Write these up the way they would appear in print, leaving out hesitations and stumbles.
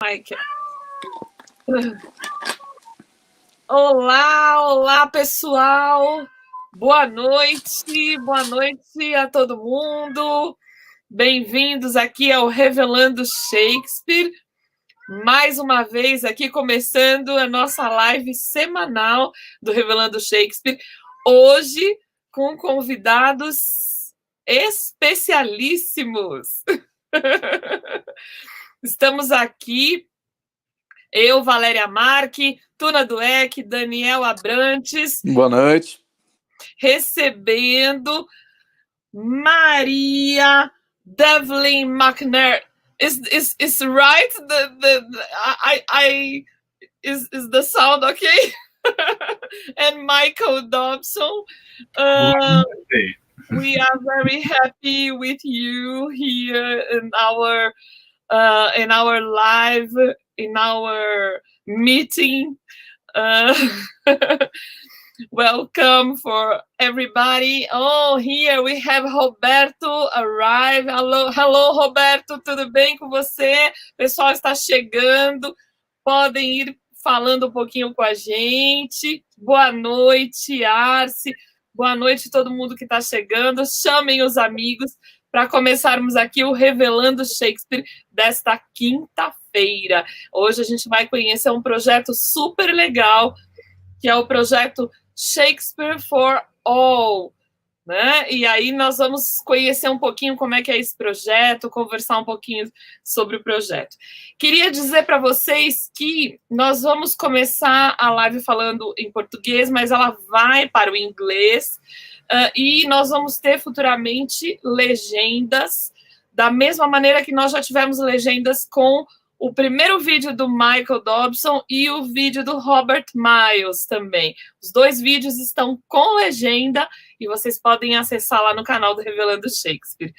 Mike. Olá, pessoal. Boa noite a todo mundo. Bem-vindos aqui ao Revelando Shakespeare. Mais uma vez aqui começando a nossa live semanal do Revelando Shakespeare. Hoje com convidados especialíssimos. Estamos aqui, eu, Valéria Marchi, Tuna Dwek, Daniel Abrantes. Boa noite. Recebendo Maria Devlin McNair. Is right? Is the sound okay? And Michael Dobson. We are very happy with you here in our live, in our meeting. Welcome for everybody. Oh, here we have Roberto arrive. Hello, Roberto, tudo bem com você? O pessoal está chegando. Podem ir falando um pouquinho com a gente. Boa noite, Arce. Boa noite todo mundo que está chegando. Chamem os amigos para começarmos aqui o Revelando Shakespeare desta quinta-feira. Hoje a gente vai conhecer um projeto super legal, que é o projeto Shakespeare For All, né? E aí nós vamos conhecer um pouquinho como é que é esse projeto, conversar um pouquinho sobre o projeto. Queria dizer para vocês que nós vamos começar a live falando em português, mas ela vai para o inglês, e nós vamos ter futuramente legendas, da mesma maneira que nós já tivemos legendas com o primeiro vídeo do Michael Dobson e o vídeo do Robert Miles também. Os dois vídeos estão com legenda e vocês podem acessar lá no canal do Revelando Shakespeare.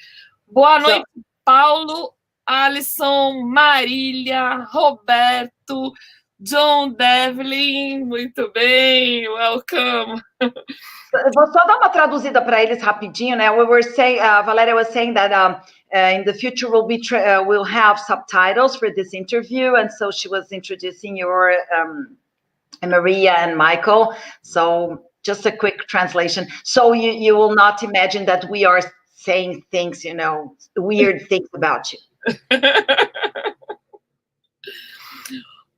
Boa noite, Paulo, Alisson, Marília, Roberto, John Devlin, muito bem, welcome. Vou só dar uma traduzida para eles rapidinho, né? We were saying, Valéria was saying that in the future we'll have subtitles for this interview, and so she was introducing your Maria and Michael. So just a quick translation. So you will not imagine that we are saying things, you know, weird things about you.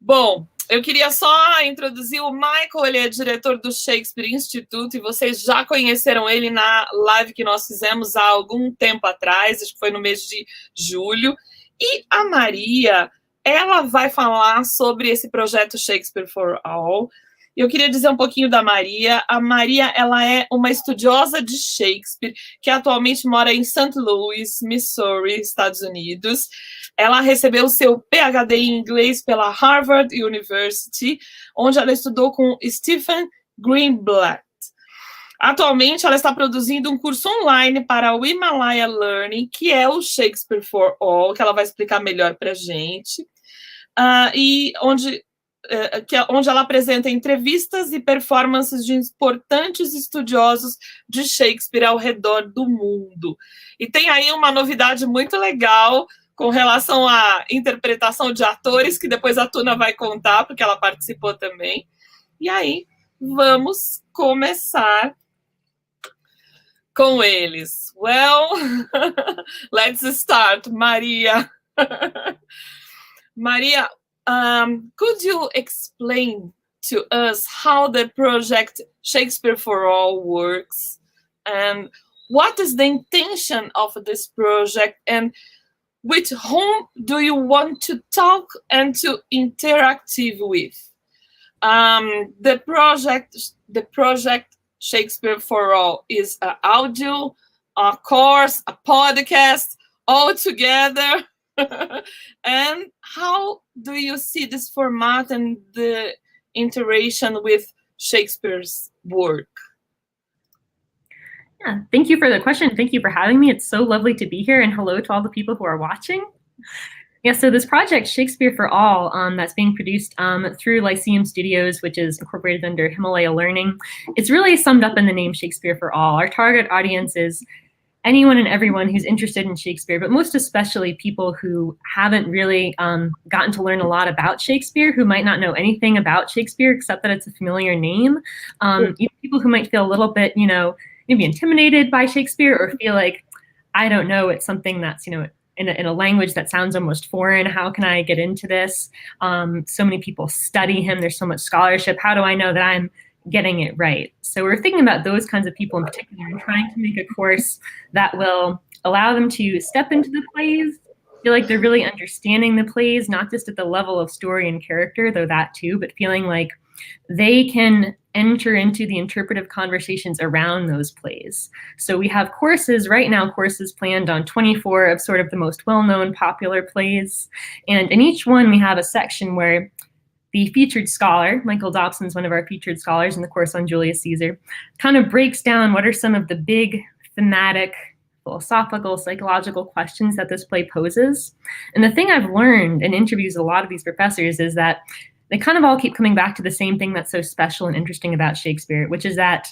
Bom, eu queria só introduzir o Michael, ele é diretor do Shakespeare Institute, e vocês já conheceram ele na live que nós fizemos há algum tempo atrás, acho que foi no mês de julho. E a Maria, ela vai falar sobre esse projeto Shakespeare For All. Eu queria dizer um pouquinho da Maria. A Maria, ela é uma estudiosa de Shakespeare, que atualmente mora em St. Louis, Missouri, Estados Unidos. Ela recebeu seu PhD em inglês pela Harvard University, onde ela estudou com Stephen Greenblatt. Atualmente, ela está produzindo um curso online para o Himalaya Learning, que é o Shakespeare For All, que ela vai explicar melhor para a gente, e onde ela apresenta entrevistas e performances de importantes estudiosos de Shakespeare ao redor do mundo. E tem aí uma novidade muito legal com relação à interpretação de atores, que depois a Tuna vai contar, porque ela participou também. E aí, vamos começar com eles. Well, let's start, Maria. Maria, could you explain to us how the project Shakespeare For All works, and what is the intention of this project, and with whom do you want to talk and to interact with? The project Shakespeare For All is an audio, a course, a podcast, all together. And how do you see this format and the interaction with Shakespeare's work? Yeah, thank you for the question. Thank you for having me. It's so lovely to be here, and hello to all the people who are watching. Yeah, so this project, Shakespeare For All, that's being produced through Lyceum Studios, which is incorporated under Himalaya Learning. It's really summed up in the name Shakespeare For All. Our target audience is anyone and everyone who's interested in Shakespeare, but most especially people who haven't really gotten to learn a lot about Shakespeare, who might not know anything about Shakespeare except that it's a familiar name. People who might feel a little bit, maybe intimidated by Shakespeare, or feel like, I don't know, it's something that's, in a language that sounds almost foreign. How can I get into this? So many people study him. There's so much scholarship. How do I know that I'm getting it right? So we're thinking about those kinds of people in particular and trying to make a course that will allow them to step into the plays, feel like they're really understanding the plays, not just at the level of story and character, though that too, but feeling like they can enter into the interpretive conversations around those plays. So we have courses planned on 24 of sort of the most well-known popular plays. And in each one, we have a section where the featured scholar, Michael Dobson is one of our featured scholars in the course on Julius Caesar, kind of breaks down what are some of the big thematic, philosophical, psychological questions that this play poses. And the thing I've learned in interviews with a lot of these professors is that they kind of all keep coming back to the same thing that's so special and interesting about Shakespeare, which is that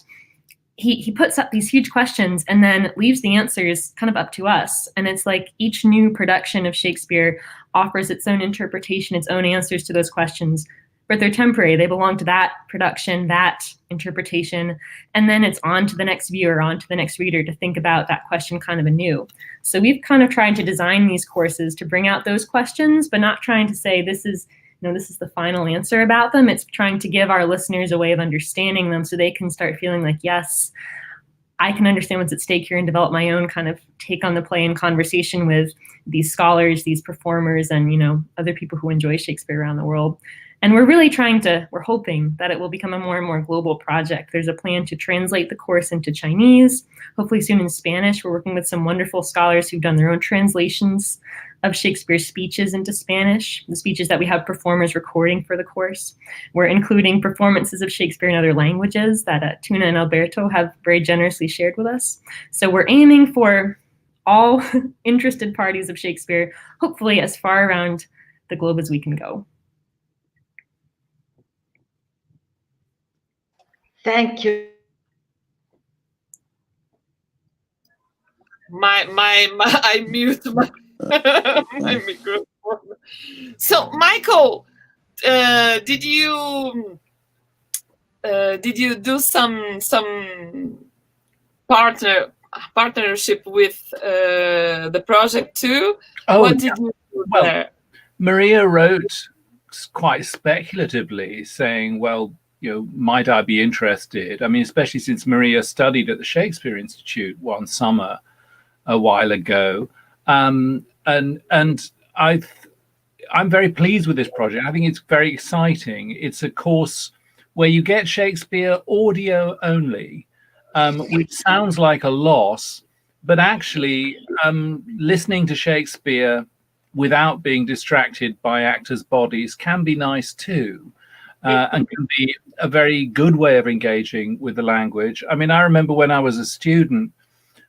he puts up these huge questions and then leaves the answers kind of up to us. And it's like each new production of Shakespeare offers its own interpretation, its own answers to those questions, but they're temporary. They belong to that production, that interpretation, and then it's on to the next viewer, on to the next reader to think about that question kind of anew. So we've kind of tried to design these courses to bring out those questions, but not trying to say this is the final answer about them. It's trying to give our listeners a way of understanding them so they can start feeling like, yes, I can understand what's at stake here and develop my own kind of take on the play and conversation with these scholars, these performers, and, other people who enjoy Shakespeare around the world. And we're hoping that it will become a more and more global project. There's a plan to translate the course into Chinese, hopefully soon in Spanish. We're working with some wonderful scholars who've done their own translations of Shakespeare's speeches into Spanish, the speeches that we have performers recording for the course. We're including performances of Shakespeare in other languages that Tuna and Alberto have very generously shared with us. So we're aiming for all interested parties of Shakespeare, hopefully as far around the globe as we can go. Thank you. I mute my microphone. So, Michael, did you do some partnership with the project too? Oh, what did you do there? Maria wrote quite speculatively, saying, "Well, might I be interested?" I mean, especially since Maria studied at the Shakespeare Institute one summer a while ago, and I'm very pleased with this project. I think it's very exciting. It's a course where you get Shakespeare audio only, which sounds like a loss, but actually listening to Shakespeare without being distracted by actors' bodies can be nice too. And can be a very good way of engaging with the language. I mean, I remember when I was a student,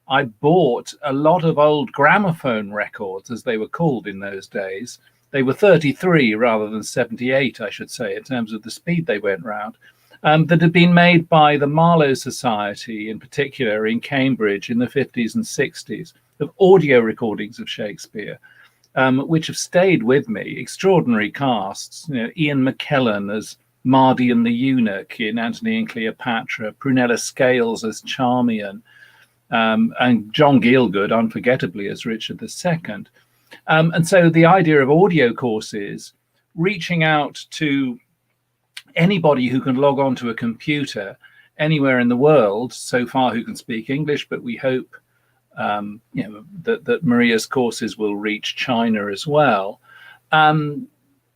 I bought a lot of old gramophone records, as they were called in those days. They were 33 rather than 78, I should say, in terms of the speed they went round, that had been made by the Marlowe Society in particular in Cambridge in the 50s and 60s, of audio recordings of Shakespeare, which have stayed with me. Extraordinary casts, Ian McKellen as Mardi and the Eunuch in Antony and Cleopatra, Prunella Scales as Charmian, and John Gielgud, unforgettably, as Richard II. And so the idea of audio courses, reaching out to anybody who can log on to a computer anywhere in the world, so far who can speak English, but we hope that Maria's courses will reach China as well,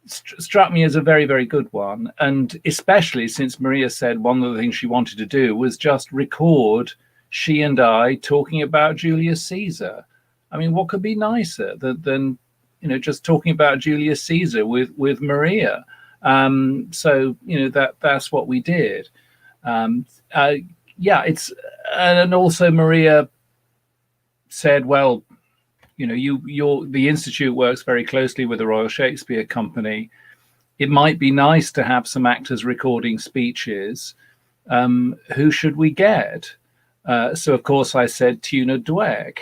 struck me as a very, very good one. And especially since Maria said one of the things she wanted to do was just record she and I talking about Julius Caesar. I mean, what could be nicer than just talking about Julius Caesar with Maria? So that's what we did. It's and also Maria said, well, the Institute works very closely with the Royal Shakespeare Company. It might be nice to have some actors recording speeches. Who should we get? So, of course, I said Tuna Dwek,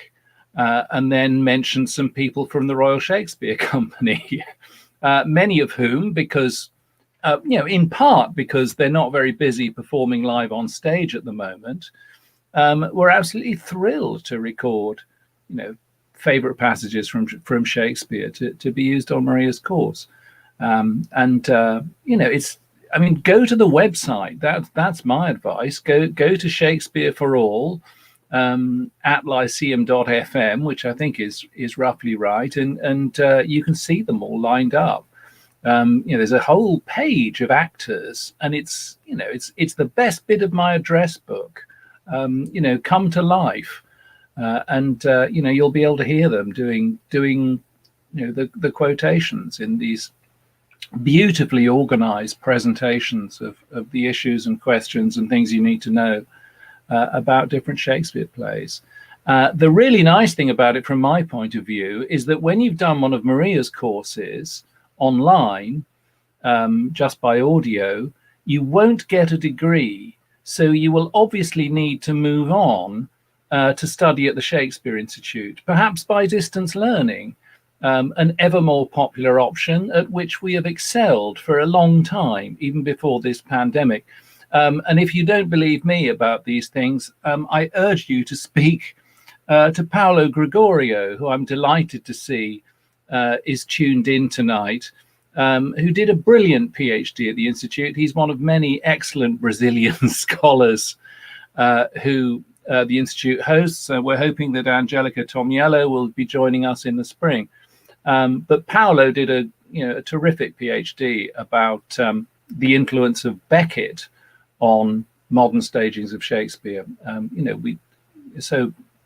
and then mentioned some people from the Royal Shakespeare Company, many of whom, because, in part because they're not very busy performing live on stage at the moment, were absolutely thrilled to record, favorite passages from Shakespeare to be used on Maria's course. It's, go to the website. That's my advice. Go to Shakespeare For All at lyceum.fm, which I think is roughly right, and you can see them all lined up. There's a whole page of actors, and it's the best bit of my address book. Come to life, and you'll be able to hear them doing the quotations in these beautifully organized presentations of the issues and questions and things you need to know about different Shakespeare plays. The really nice thing about it, from my point of view, is that when you've done one of Maria's courses online, just by audio, you won't get a degree. So you will obviously need to move on to study at the Shakespeare Institute, perhaps by distance learning, an ever more popular option at which we have excelled for a long time, even before this pandemic. And if you don't believe me about these things, I urge you to speak to Paolo Gregorio, who I'm delighted to see is tuned in tonight, who did a brilliant PhD at the Institute. He's one of many excellent Brazilian scholars who the Institute hosts. We're hoping that Angelica Tomiello will be joining us in the spring. But Paolo did a terrific PhD about the influence of Beckett on modern stagings of Shakespeare.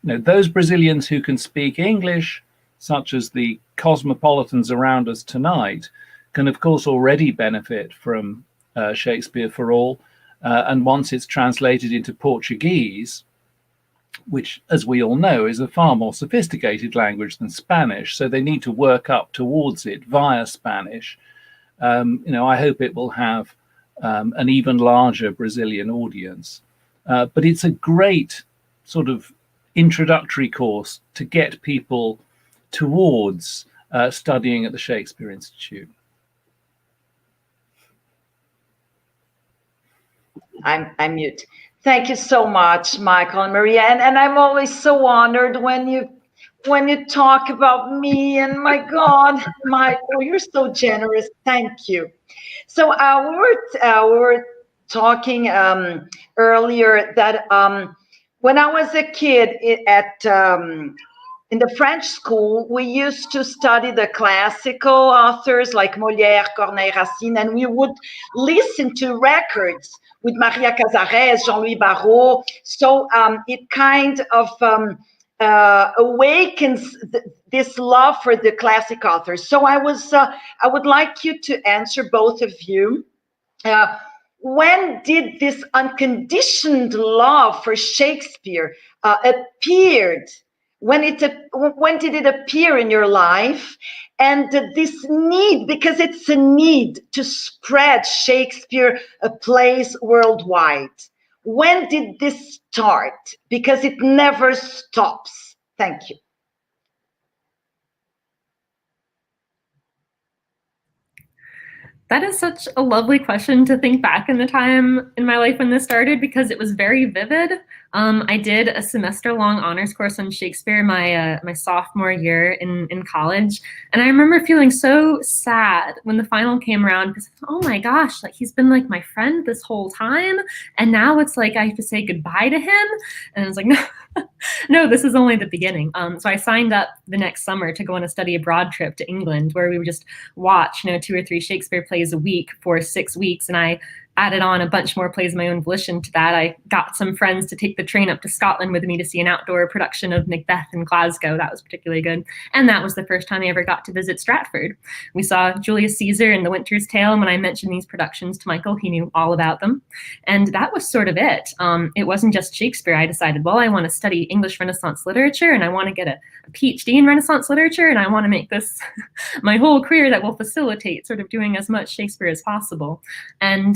Those Brazilians who can speak English, such as the cosmopolitans around us tonight, can of course already benefit from Shakespeare For All. And once it's translated into Portuguese, which, as we all know, is a far more sophisticated language than Spanish, so they need to work up towards it via Spanish. I hope it will have an even larger Brazilian audience. But it's a great sort of introductory course to get people towards studying at the Shakespeare Institute. I'm mute. Thank you so much, Michael and Maria. And I'm always so honored when you talk about me. And my God, Michael, you're so generous. Thank you. So we were talking earlier that when I was a kid in the French school, we used to study the classical authors like Molière, Corneille, Racine, and we would listen to records with Maria Casares, Jean-Louis Barrault. So it kind of awakens this love for the classic authors. So I would like you to answer, both of you. When did this unconditioned love for Shakespeare appeared? When did it appear in your life? And this need, because it's a need to spread Shakespeare plays worldwide. When did this start? Because it never stops. Thank you. That is such a lovely question to think back in the time in my life when this started, because it was very vivid. I did a semester-long honors course on Shakespeare my sophomore year in college, and I remember feeling so sad when the final came around, because oh my gosh, like he's been like my friend this whole time, and now it's like I have to say goodbye to him. And I was like, no, this is only the beginning. So I signed up the next summer to go on a study abroad trip to England, where we would just watch 2 or 3 Shakespeare plays a week for 6 weeks, and I added on a bunch more plays of my own volition to that. I got some friends to take the train up to Scotland with me to see an outdoor production of Macbeth in Glasgow. That was particularly good. And that was the first time I ever got to visit Stratford. We saw Julius Caesar and The Winter's Tale, and when I mentioned these productions to Michael, he knew all about them. And that was sort of it. It wasn't just Shakespeare. I decided, well, I want to study English Renaissance literature, and I want to get a PhD in Renaissance literature, and I want to make this my whole career that will facilitate sort of doing as much Shakespeare as possible. And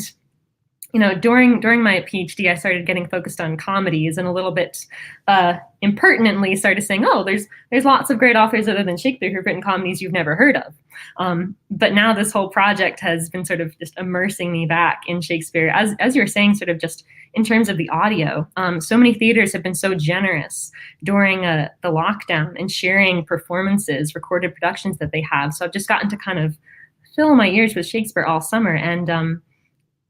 during my PhD, I started getting focused on comedies and a little bit impertinently started saying, oh, there's lots of great authors other than Shakespeare who've written comedies you've never heard of. But now this whole project has been sort of just immersing me back in Shakespeare. As you were saying, sort of just in terms of the audio, so many theaters have been so generous during the lockdown and sharing performances, recorded productions that they have. So I've just gotten to kind of fill my ears with Shakespeare all summer. And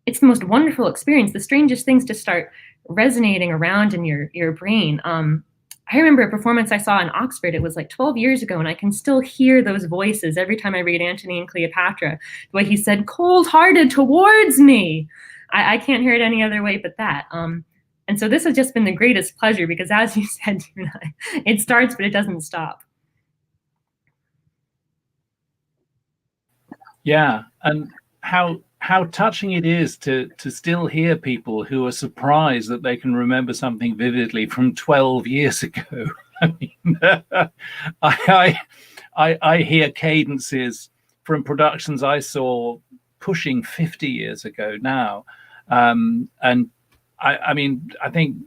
it's the most wonderful experience. The strangest things just start resonating around in your brain. I remember a performance I saw in Oxford. It was like 12 years ago, and I can still hear those voices every time I read Antony and Cleopatra. The way he said, "cold-hearted towards me." I can't hear it any other way but that. And so this has just been the greatest pleasure because, as you said, it starts, but it doesn't stop. Yeah, and how touching it is to still hear people who are surprised that they can remember something vividly from 12 years ago. I mean, I hear cadences from productions I saw pushing 50 years ago now. And I mean, I think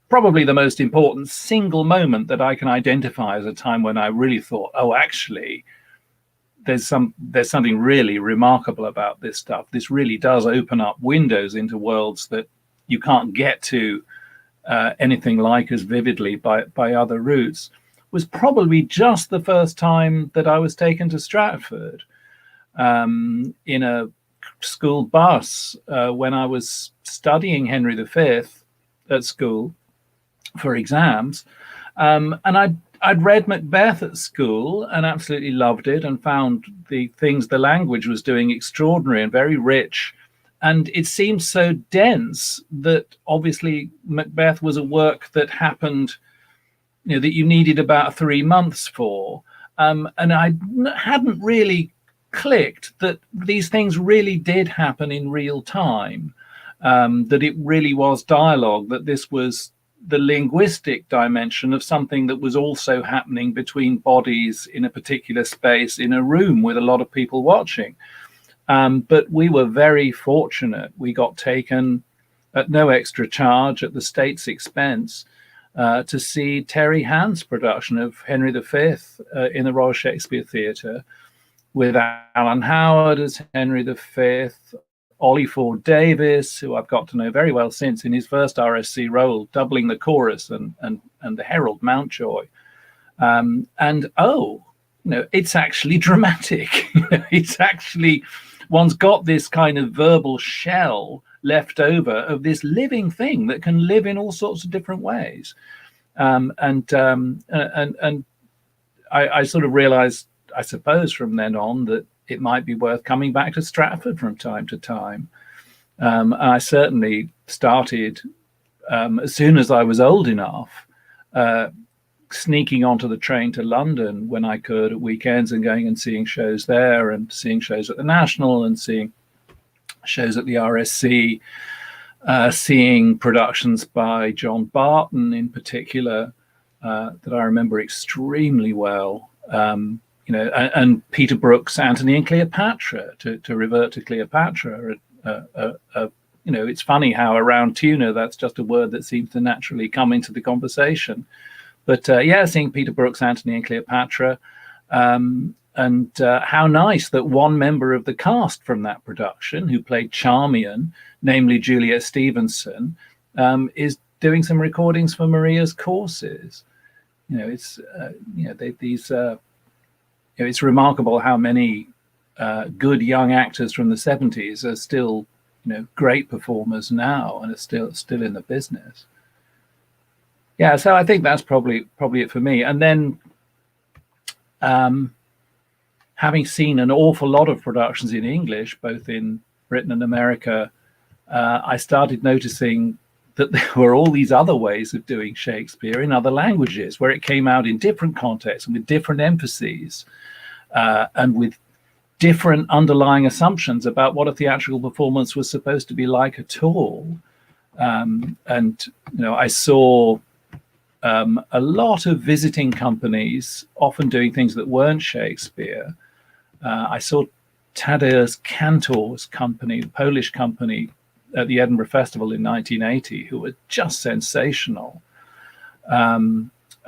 probably the most important single moment that I can identify as a time when I really thought, oh, actually, there's something really remarkable about this stuff. This really does open up windows into worlds that you can't get to anything like as vividly by other routes, was probably just the first time that I was taken to Stratford in a school bus when I was studying Henry V at school for exams. And I'd read Macbeth at school and absolutely loved it and found the things the language was doing extraordinary and very rich. And it seemed so dense that obviously Macbeth was a work that happened, that you needed about 3 months for. And I hadn't really clicked that these things really did happen in real time, that it really was dialogue, that this was the linguistic dimension of something that was also happening between bodies in a particular space in a room with a lot of people watching. But we were very fortunate. We got taken at no extra charge at the state's expense to see Terry Hand's production of Henry V in the Royal Shakespeare Theatre, with Alan Howard as Henry V, Ollie Ford Davis, who I've got to know very well since, in his first RSC role, doubling the chorus and the Herald Mountjoy. It's actually dramatic. It's actually, one's got this kind of verbal shell left over of this living thing that can live in all sorts of different ways. I sort of realized, I suppose, from then on that it might be worth coming back to Stratford from time to time. I certainly started, as soon as I was old enough, sneaking onto the train to London when I could at weekends and going and seeing shows there and seeing shows at the National and seeing shows at the RSC, seeing productions by John Barton in particular that I remember extremely well. And Peter Brook's Antony and Cleopatra, to revert to Cleopatra. It's funny how around Tuna, that's just a word that seems to naturally come into the conversation. But seeing Peter Brook's Antony and Cleopatra, and how nice that one member of the cast from that production, who played Charmian, namely Juliet Stevenson, is doing some recordings for Maria's courses. It's remarkable how many good young actors from the 70s are still, great performers now and are still in the business. Yeah, so I think that's probably it for me. And then, having seen an awful lot of productions in English, both in Britain and America, I started noticing that there were all these other ways of doing Shakespeare in other languages, where it came out in different contexts and with different emphases, and with different underlying assumptions about what a theatrical performance was supposed to be like at all. I saw a lot of visiting companies often doing things that weren't Shakespeare. I saw Tadeusz Kantor's company, the Polish company, at the Edinburgh Festival in 1980 who were just sensational.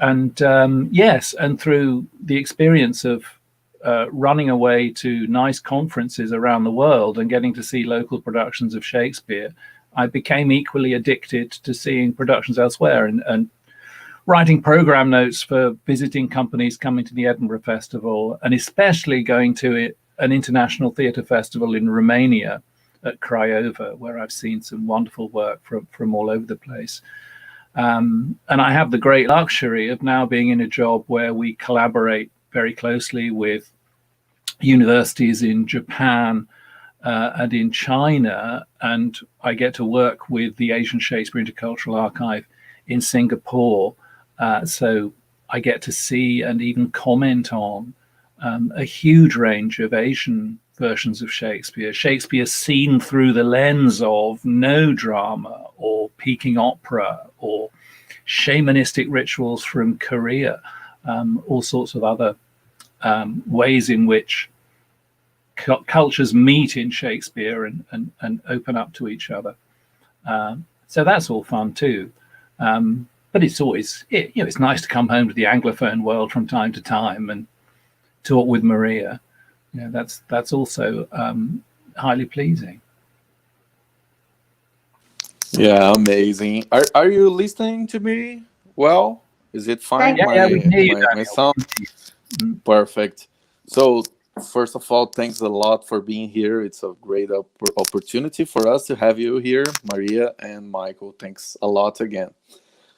Yes, and through the experience of running away to nice conferences around the world and getting to see local productions of Shakespeare, I became equally addicted to seeing productions elsewhere and writing program notes for visiting companies coming to the Edinburgh Festival, and especially going to an international theatre festival in Romania at Craiova, where I've seen some wonderful work from all over the place. And I have the great luxury of now being in a job where we collaborate very closely with universities in Japan and in China, and I get to work with the Asian Shakespeare Intercultural Archive in Singapore. So I get to see and even comment on a huge range of Asian versions of Shakespeare. Shakespeare seen through the lens of no drama or Peking opera or shamanistic rituals from Korea, all sorts of other ways in which cultures meet in Shakespeare and open up to each other. So that's all fun too. But it's always, it's nice to come home to the Anglophone world from time to time and talk with Maria. That's also highly pleasing. Yeah, amazing. Are you listening to me well? Is it fine? Yeah, we can hear you. My sound? Perfect. So first of all, thanks a lot for being here. It's a great opportunity for us to have you here, Maria and Michael. Thanks a lot again.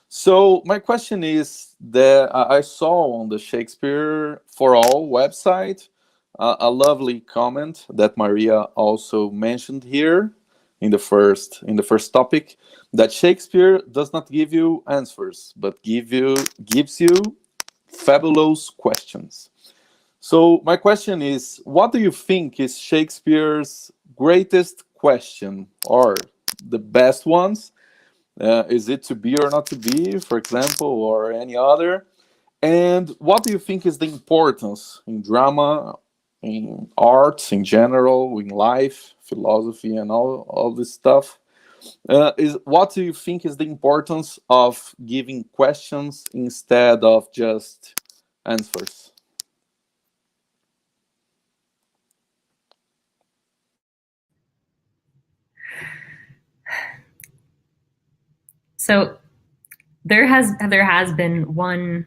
So my question is that I saw on the Shakespeare For All website a lovely comment that Maria also mentioned here in the first topic, that Shakespeare does not give you answers, but gives you fabulous questions. So my question is, what do you think is Shakespeare's greatest question, or the best ones? Is it to be or not to be, for example, or any other? And what do you think is the importance in drama, in arts in general, in life, philosophy, and all this stuff? What do you think is the importance of giving questions instead of just answers? So there has been one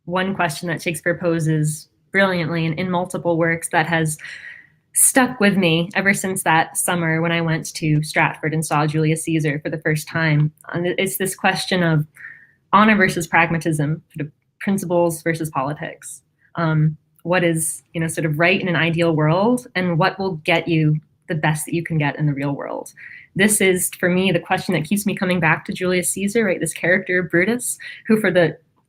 question that Shakespeare poses brilliantly in multiple works that has stuck with me ever since that summer when I went to Stratford and saw Julius Caesar for the first time. And it's this question of honor versus pragmatism, sort of principles versus politics. What is, sort of right in an ideal world, and what will get you the best that you can get in the real world? This is, for me, the question that keeps me coming back to Julius Caesar, right? This character, Brutus, who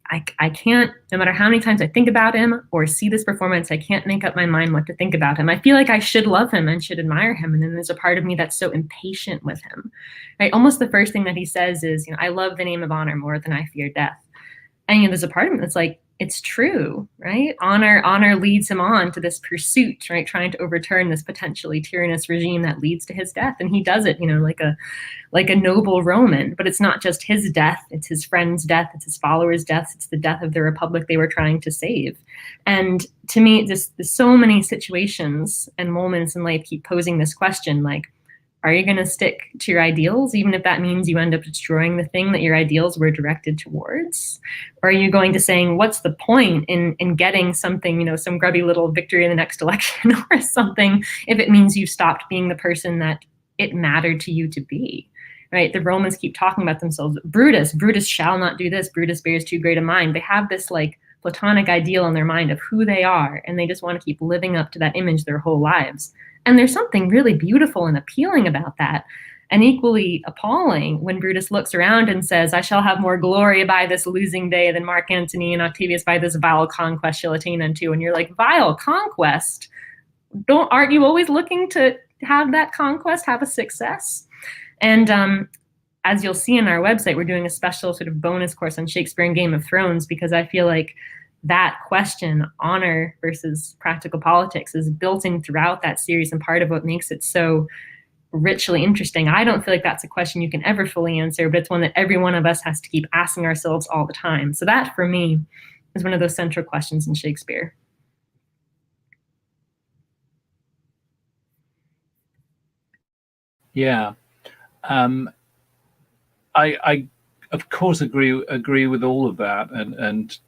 I can't, no matter how many times I think about him or see this performance, I can't make up my mind what to think about him. I feel like I should love him and should admire him. And then there's a part of me that's so impatient with him, right? Almost the first thing that he says is, I love the name of honor more than I fear death. And there's a part of me that's like, it's true, right? Honor leads him on to this pursuit, right? Trying to overturn this potentially tyrannous regime that leads to his death. And he does it, like a noble Roman, but it's not just his death, it's his friend's death, it's his followers' deaths, it's the death of the republic they were trying to save. And to me, just so many situations and moments in life keep posing this question, like, are you going to stick to your ideals, even if that means you end up destroying the thing that your ideals were directed towards? Or are you going to saying, what's the point in getting something, some grubby little victory in the next election or something, if it means you stopped being the person that it mattered to you to be, right? The Romans keep talking about themselves. Brutus shall not do this. Brutus bears too great a mind. They have this like platonic ideal in their mind of who they are, and they just want to keep living up to that image their whole lives. And there's something really beautiful and appealing about that, and equally appalling when Brutus looks around and says, I shall have more glory by this losing day than Mark Antony and Octavius by this vile conquest shall attain unto. And you're like, vile conquest? Aren't you always looking to have that conquest, have a success? And as you'll see in our website, we're doing a special sort of bonus course on Shakespeare and Game of Thrones, because I feel like that question, honor versus practical politics, is built in throughout that series, and part of what makes it so richly interesting? I don't feel like that's a question you can ever fully answer, but it's one that every one of us has to keep asking ourselves all the time. So that, for me, is one of those central questions in Shakespeare. Yeah. I of course agree with all of that, and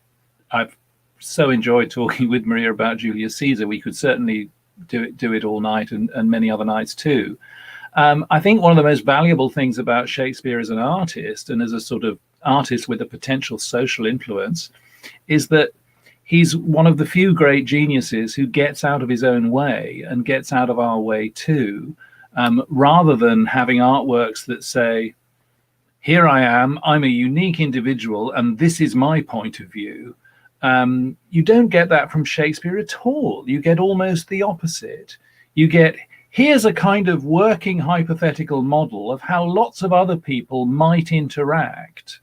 I've so enjoyed talking with Maria about Julius Caesar. We could certainly do it all night, and many other nights too. I think one of the most valuable things about Shakespeare as an artist, and as a sort of artist with a potential social influence, is that he's one of the few great geniuses who gets out of his own way and gets out of our way too, rather than having artworks that say, here I am, I'm a unique individual, and this is my point of view. You don't get that from Shakespeare at all. You get almost the opposite. You get, here's a kind of working hypothetical model of how lots of other people might interact.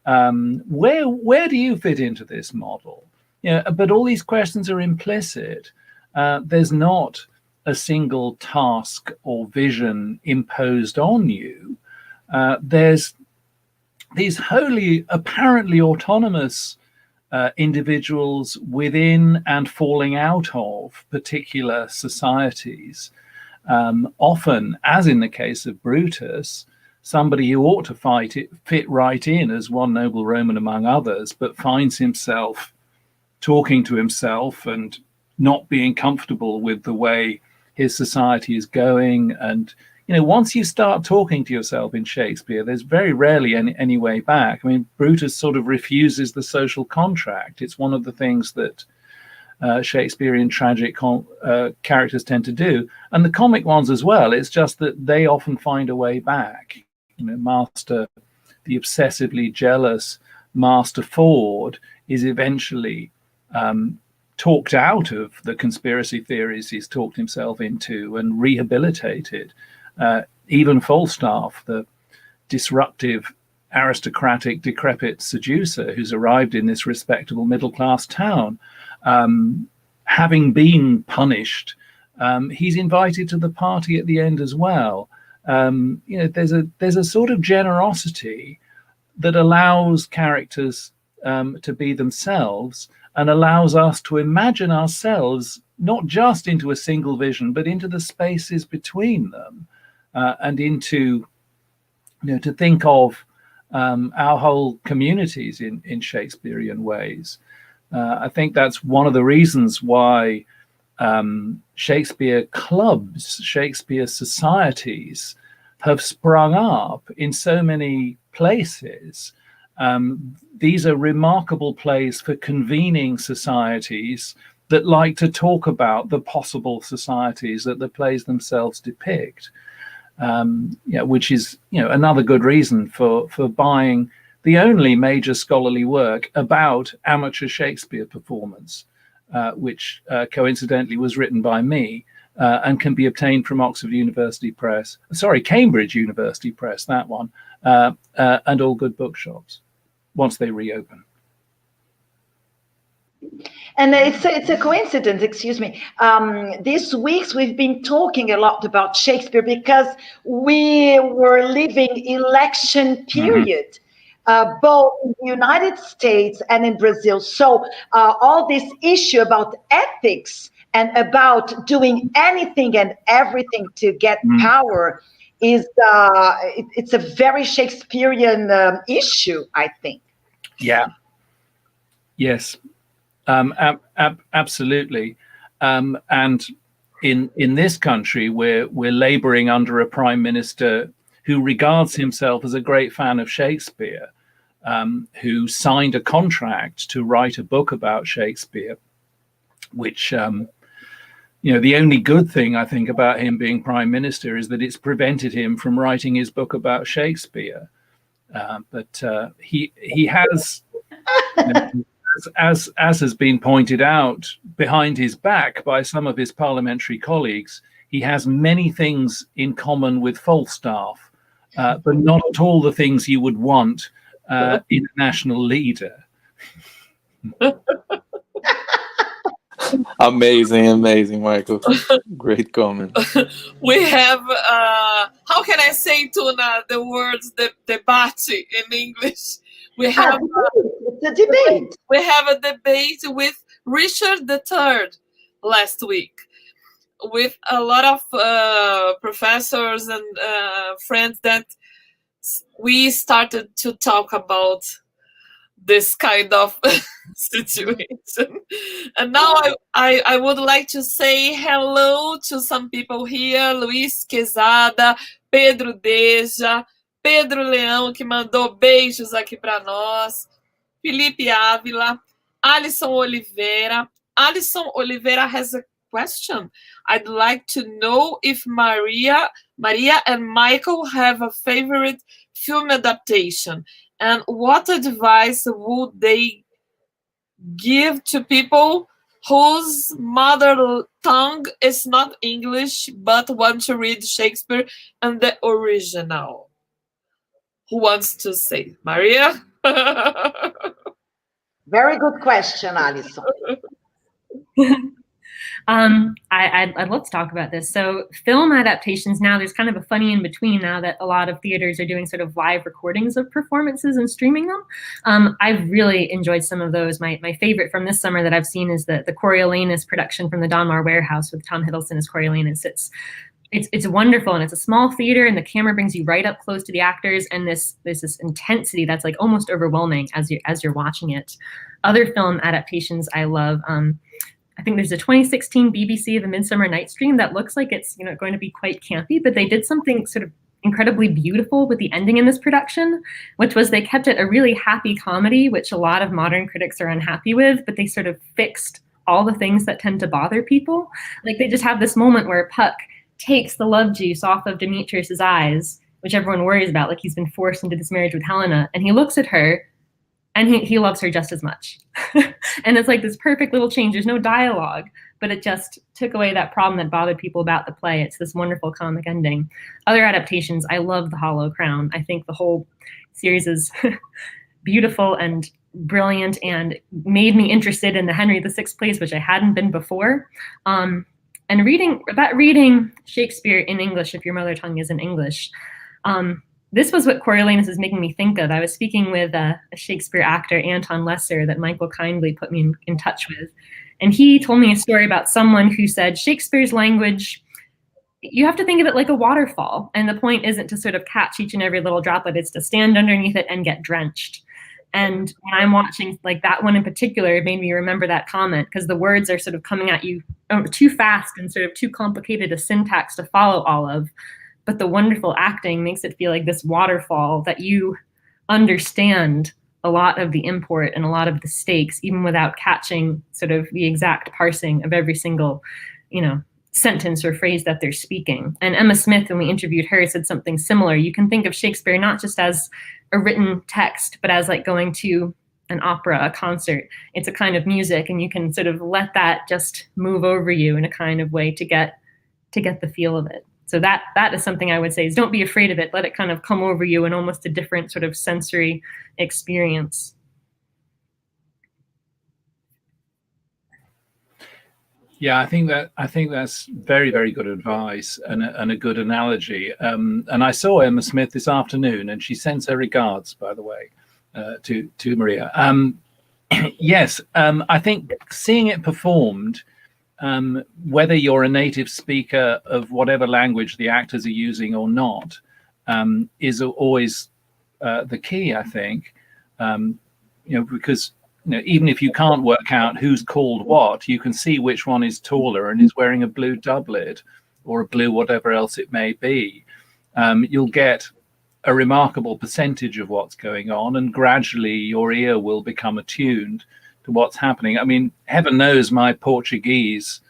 Where do you fit into this model? Yeah, but all these questions are implicit. There's not a single task or vision imposed on you. There's these wholly, apparently autonomous individuals within and falling out of particular societies. Often, as in the case of Brutus, somebody who ought to fit right in as one noble Roman among others, but finds himself talking to himself and not being comfortable with the way his society is going. And, you know, once you start talking to yourself in Shakespeare, there's very rarely any way back. I mean, Brutus sort of refuses the social contract. It's one of the things that Shakespearean tragic characters tend to do, and the comic ones as well. It's just that they often find a way back. You know, the obsessively jealous Master Ford is eventually talked out of the conspiracy theories he's talked himself into and rehabilitated. Even Falstaff, the disruptive, aristocratic, decrepit seducer who's arrived in this respectable middle-class town, having been punished, he's invited to the party at the end as well. You know, there's a sort of generosity that allows characters to be themselves and allows us to imagine ourselves not just into a single vision, but into the spaces between them, and into, you know, to think of our whole communities in Shakespearean ways. I think that's one of the reasons why Shakespeare clubs, Shakespeare societies have sprung up in so many places. These are remarkable plays for convening societies that like to talk about the possible societies that the plays themselves depict. Yeah, which is, you know, another good reason for buying the only major scholarly work about amateur Shakespeare performance, which coincidentally was written by me and can be obtained from Cambridge University Press, that one, and all good bookshops once they reopen. And it's a coincidence, excuse me. These weeks we've been talking a lot about Shakespeare because we were living election period, both in the United States and in Brazil. So all this issue about ethics and about doing anything and everything to get power is it's a very Shakespearean issue, I think. Yeah. Yes. Absolutely. And in this country, we're laboring under a prime minister who regards himself as a great fan of Shakespeare, who signed a contract to write a book about Shakespeare, which, you know, the only good thing I think about him being prime minister is that it's prevented him from writing his book about Shakespeare. But he has, you know, as has been pointed out behind his back by some of his parliamentary colleagues, he has many things in common with Falstaff, but not at all the things you would want in a national leader. Amazing, amazing, Michael. Great comment. We have, how can I say, Tuna, the words, the debate in English? We have, It's a debate. we have a debate with Richard III last week, with a lot of professors and friends that we started to talk about this kind of situation. And now I would like to say hello to some people here. Luiz Quezada, Pedro Deja, Pedro Leão, que mandou beijos aqui para nós, Felipe Ávila, Alisson Oliveira. Alisson Oliveira has a question. I'd like to know if Maria and Michael have a favorite film adaptation, and what advice would they give to people whose mother tongue is not English but want to read Shakespeare and the original? Who wants to say? Maria? Very good question, Alison. I'd love to talk about this. So film adaptations now, there's kind of a funny in between now that a lot of theaters are doing sort of live recordings of performances and streaming them. I've really enjoyed some of those. My favorite from this summer that I've seen is the Coriolanus production from the Donmar Warehouse with Tom Hiddleston as Coriolanus. It's wonderful, and it's a small theater, and the camera brings you right up close to the actors, and there's this intensity that's like almost overwhelming as you're watching it. Other film adaptations I love. I think there's a 2016 BBC of A Midsummer Night's Dream that looks like it's going to be quite campy, but they did something sort of incredibly beautiful with the ending in this production, which was they kept it a really happy comedy, which a lot of modern critics are unhappy with, but they sort of fixed all the things that tend to bother people. Like they just have this moment where Puck takes the love juice off of Demetrius's eyes, which everyone worries about, like he's been forced into this marriage with Helena, and he looks at her and he loves her just as much. And it's like this perfect little change. There's no dialogue, but it just took away that problem that bothered people about the play. It's this wonderful comic ending. Other adaptations, I love The Hollow Crown. I think the whole series is beautiful and brilliant and made me interested in the Henry VI plays, which I hadn't been before. And reading Shakespeare in English, if your mother tongue isn't English, this was what Coriolanus is making me think of. I was speaking with a Shakespeare actor, Anton Lesser, that Michael kindly put me in touch with. And he told me a story about someone who said Shakespeare's language, you have to think of it like a waterfall. And the point isn't to sort of catch each and every little droplet, it's to stand underneath it and get drenched. And when I'm watching like that one in particular, it made me remember that comment because the words are sort of coming at you too fast and sort of too complicated a syntax to follow all of. But the wonderful acting makes it feel like this waterfall that you understand a lot of the import and a lot of the stakes, even without catching sort of the exact parsing of every single, sentence or phrase that they're speaking. And Emma Smith, when we interviewed her, said something similar. You can think of Shakespeare not just as a written text, but as like going to an opera, a concert. It's a kind of music, and you can sort of let that just move over you in a kind of way to get the feel of it. So that is something I would say is don't be afraid of it. Let it kind of come over you in almost a different sort of sensory experience. Yeah, I think that's very, very good advice and a good analogy. And I saw Emma Smith this afternoon, and she sends her regards, by the way, to Maria. Yes, I think seeing it performed, whether you're a native speaker of whatever language the actors are using or not, is always the key, I think. Because even if you can't work out who's called what, you can see which one is taller and is wearing a blue doublet or a blue whatever else it may be. You'll get a remarkable percentage of what's going on, and gradually your ear will become attuned to what's happening. I mean, heaven knows my Portuguese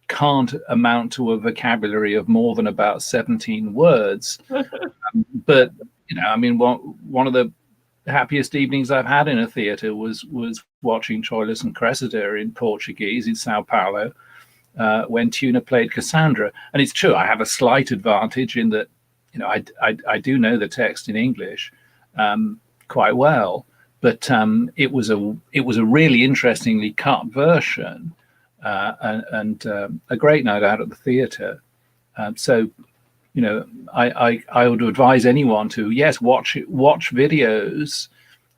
can't amount to a vocabulary of more than about 17 words. But, I mean, one of the happiest evenings I've had in a theatre was watching Troilus and Cressida in Portuguese in Sao Paulo when Tuna played Cassandra. And it's true, I have a slight advantage in that, I do know the text in English quite well. But it was a really interestingly cut version and a great night out at the theatre. So, you know, I would advise anyone to, yes, watch videos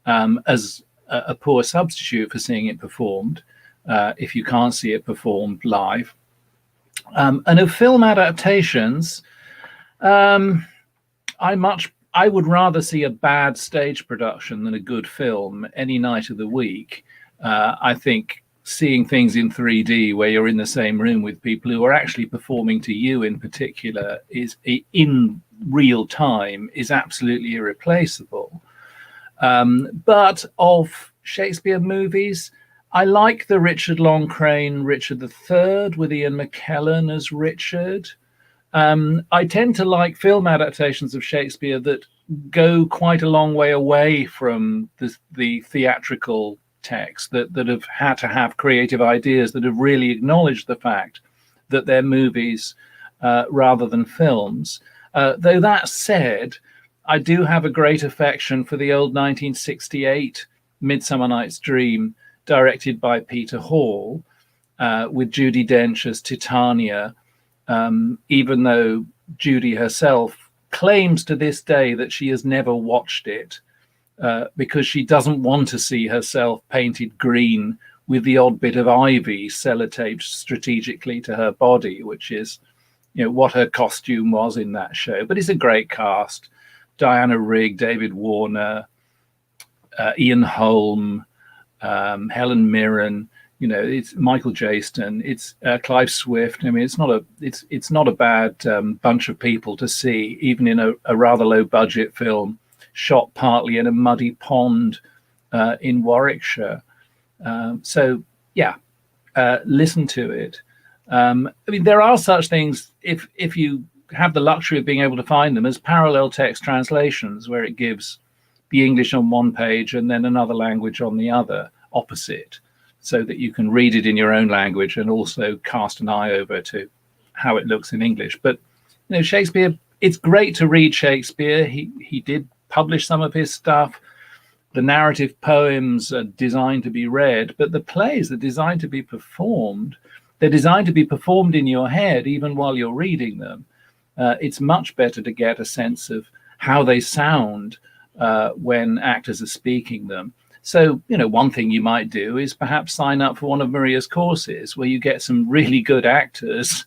as a poor substitute for seeing it performed, if you can't see it performed live. And of film adaptations, I would rather see a bad stage production than a good film any night of the week. I think seeing things in 3D where you're in the same room with people who are actually performing to you in particular is in real time is absolutely irreplaceable. But of Shakespeare movies, I like the Richard Long Crane Richard III with Ian McKellen as Richard. I tend to like film adaptations of Shakespeare that go quite a long way away from the theatrical text, that have had to have creative ideas, that have really acknowledged the fact that they're movies rather than films. Though that said, I do have a great affection for the old 1968 Midsummer Night's Dream, directed by Peter Hall, with Judi Dench as Titania, even though Judi herself claims to this day that she has never watched it because she doesn't want to see herself painted green with the odd bit of ivy sellotaped strategically to her body, which is, you know, what her costume was in that show. But it's a great cast. Diana Rigg, David Warner, Ian Holm, Helen Mirren, you know, it's Michael Jaston, it's Clive Swift. I mean, it's not a bad bunch of people to see, even in a rather low budget film shot partly in a muddy pond in Warwickshire. So yeah, listen to it. I mean, there are such things, if you have the luxury of being able to find them, as parallel text translations, where it gives the English on one page and then another language on the other opposite, so that you can read it in your own language and also cast an eye over to how it looks in English. But, you know, Shakespeare, it's great to read Shakespeare. He did publish some of his stuff. The narrative poems are designed to be read, but the plays are designed to be performed. They're designed to be performed in your head even while you're reading them. It's much better to get a sense of how they sound when actors are speaking them. So, you know, one thing you might do is perhaps sign up for one of Maria's courses where you get some really good actors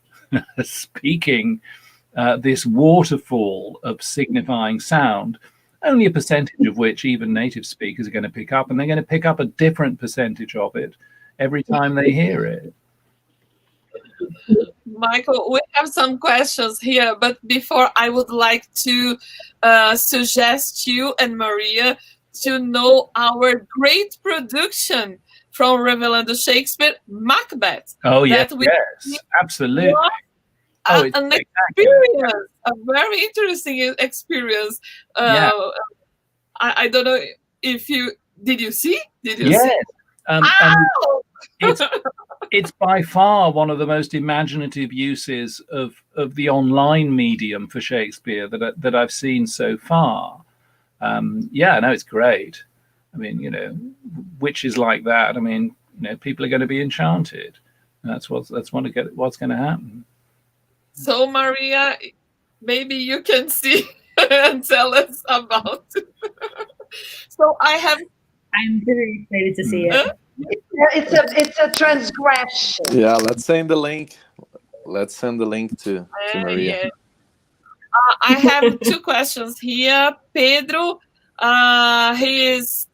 speaking this waterfall of signifying sound, only a percentage of which even native speakers are going to pick up, and they're going to pick up a different percentage of it every time they hear it. Michael, we have some questions here, but before, I would like to suggest you and Maria to know our great production from Revelando Shakespeare, Macbeth. Oh, yes, absolutely. An experience, a very interesting experience. Yeah. I don't know if you see? Did you yes. see? It's by far one of the most imaginative uses of the online medium for Shakespeare that I've seen so far. Yeah, no, it's great. I mean, you know, witches like that, I mean, you know, people are going to be enchanted. That's what's going to happen. So, Maria, maybe you can see and tell us about it. So I'm very excited to see it. It's a transgression. Yeah, let's send the link. Let's send the link to Maria. Yeah. I have two questions here. Pedro, he is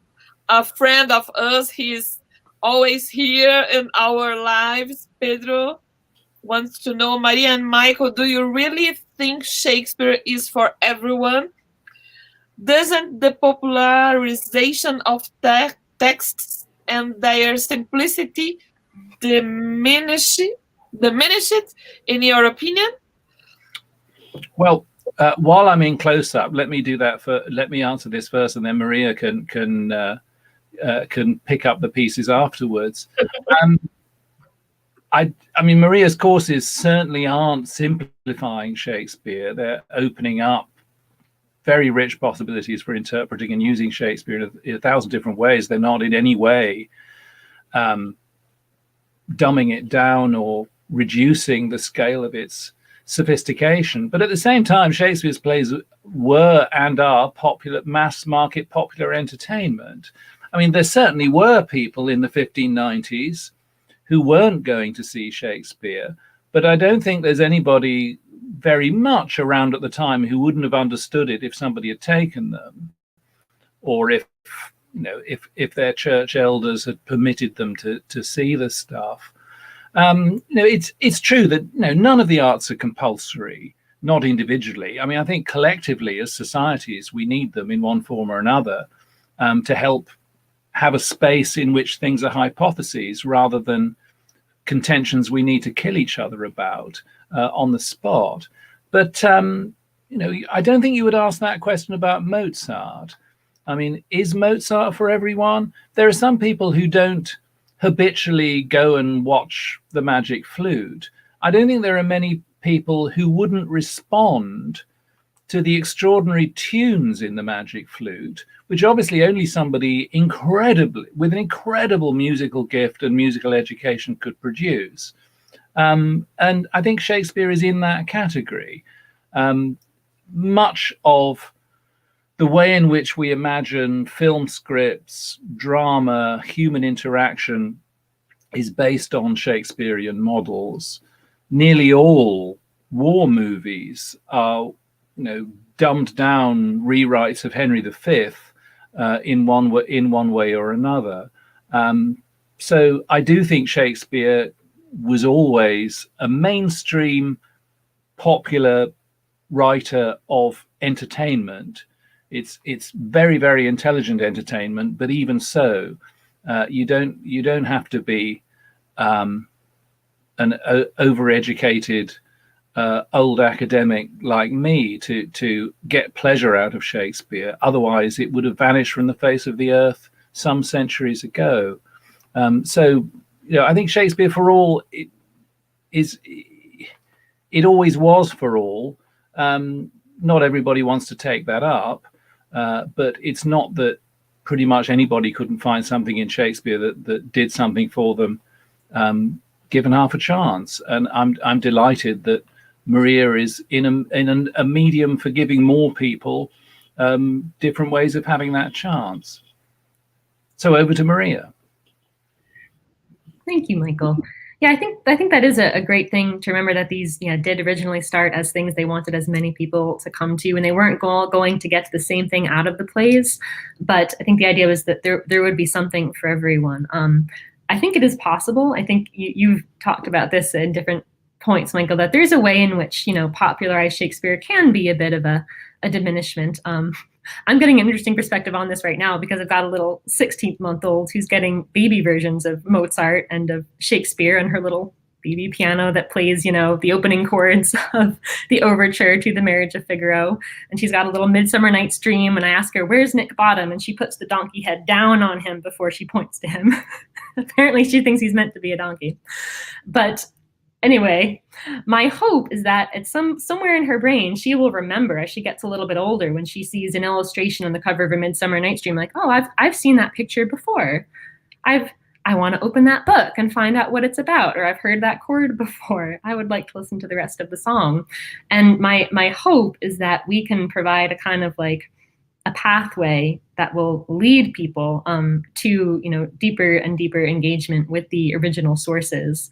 a friend of us. He's always here in our lives. Pedro wants to know, Maria and Michael, do you really think Shakespeare is for everyone? Doesn't the popularization of texts and their simplicity diminish it, in your opinion? Well, while I'm in close up, let me answer this first, and then Maria can pick up the pieces afterwards. I mean, Maria's courses certainly aren't simplifying Shakespeare. They're opening up very rich possibilities for interpreting and using Shakespeare in a thousand different ways. They're not in any way dumbing it down or reducing the scale of its sophistication. But at the same time, Shakespeare's plays were and are popular, mass market popular entertainment. I mean, there certainly were people in the 1590s who weren't going to see Shakespeare, but I don't think there's anybody very much around at the time who wouldn't have understood it if somebody had taken them, or if their church elders had permitted them to see the stuff. It's true that none of the arts are compulsory, not individually. I mean, I think collectively as societies, we need them in one form or another to help have a space in which things are hypotheses rather than contentions we need to kill each other about on the spot. But, I don't think you would ask that question about Mozart. I mean, is Mozart for everyone? There are some people who don't habitually go and watch the Magic Flute. I don't think there are many people who wouldn't respond to the extraordinary tunes in the Magic Flute, which obviously only somebody with an incredible musical gift and musical education could produce. And I think Shakespeare is in that category. Much of the way in which we imagine film scripts, drama, human interaction is based on Shakespearean models. Nearly all war movies are, dumbed down rewrites of Henry V in one way or another. So I do think Shakespeare was always a mainstream, popular writer of entertainment. It's very, very intelligent entertainment, but even so, you don't have to be an overeducated old academic like me to get pleasure out of Shakespeare. Otherwise, it would have vanished from the face of the earth some centuries ago. So, I think Shakespeare for all it always was for all. Not everybody wants to take that up, but it's not that pretty much anybody couldn't find something in Shakespeare that did something for them, given half a chance. And I'm delighted that Maria is in a medium for giving more people different ways of having that chance. So over to Maria. Thank you, Michael. Yeah, I think that is a great thing to remember, that these did originally start as things they wanted as many people to come to, and they weren't going to get the same thing out of the plays. But I think the idea was that there would be something for everyone. I think it is possible. I think you've talked about this in different points, Michael, that there's a way in which popularized Shakespeare can be a bit of a diminishment. I'm getting an interesting perspective on this right now because I've got a little 16-month-old who's getting baby versions of Mozart and of Shakespeare on her little baby piano that plays, the opening chords of the overture to The Marriage of Figaro. And she's got a little Midsummer Night's Dream, and I ask her, "Where's Nick Bottom?" And she puts the donkey head down on him before she points to him. Apparently she thinks he's meant to be a donkey. But anyway, my hope is that at somewhere in her brain, she will remember as she gets a little bit older, when she sees an illustration on the cover of A Midsummer Night's Dream, like, oh, I've seen that picture before. I want to open that book and find out what it's about, or I've heard that chord before. I would like to listen to the rest of the song. And my hope is that we can provide a kind of like a pathway that will lead people to deeper and deeper engagement with the original sources.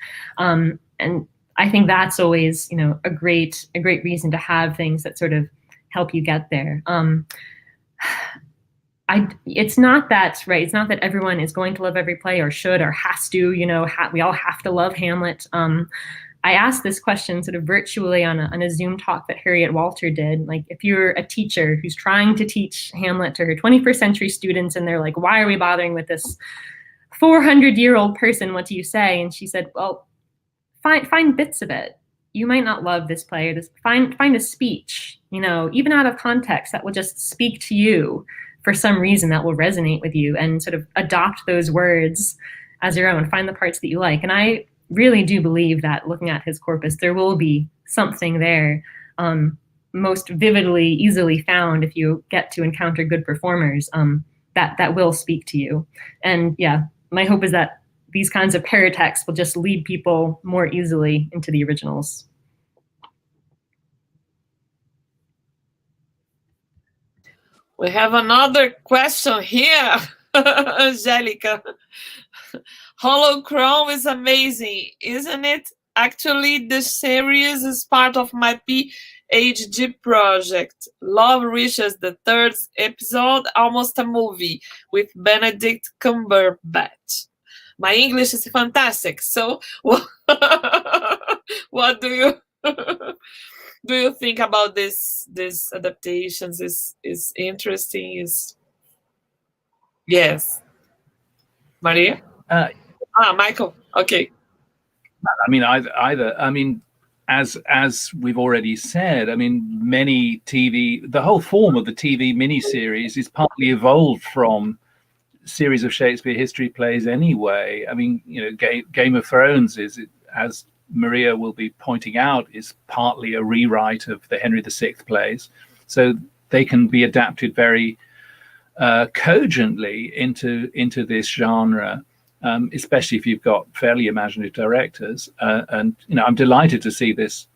And I think that's always a great reason to have things that sort of help you get there. It's not that, right? It's not that everyone is going to love every play or should or has to, we all have to love Hamlet. I asked this question sort of virtually on a Zoom talk that Harriet Walter did. Like, if you're a teacher who's trying to teach Hamlet to her 21st century students, and they're like, why are we bothering with this 400-year-old person? What do you say? And she said, well, find bits of it. You might not love this play, or find a speech, even out of context, that will just speak to you for some reason, that will resonate with you, and sort of adopt those words as your own. Find the parts that you like. And I really do believe that looking at his corpus, there will be something there, most vividly, easily found if you get to encounter good performers, that will speak to you. And yeah, my hope is that these kinds of paratexts will just lead people more easily into the originals. We have another question here, Angelica. Holochrome is amazing, isn't it? Actually, the series is part of my PhD project. Love Reaches the third episode, almost a movie, with Benedict Cumberbatch. My English is fantastic. So, what do you do you think about this? These adaptations is interesting. Is yes, Maria. Michael. Okay. I mean, either. I mean, as we've already said, I mean, many TV, the whole form of the TV miniseries is partly evolved from series of Shakespeare history plays anyway. I mean, you know, Game of Thrones is, as Maria will be pointing out, is partly a rewrite of the Henry VI plays. So they can be adapted very cogently into this genre. Especially if you've got fairly imaginative directors. And, you know, I'm delighted to see this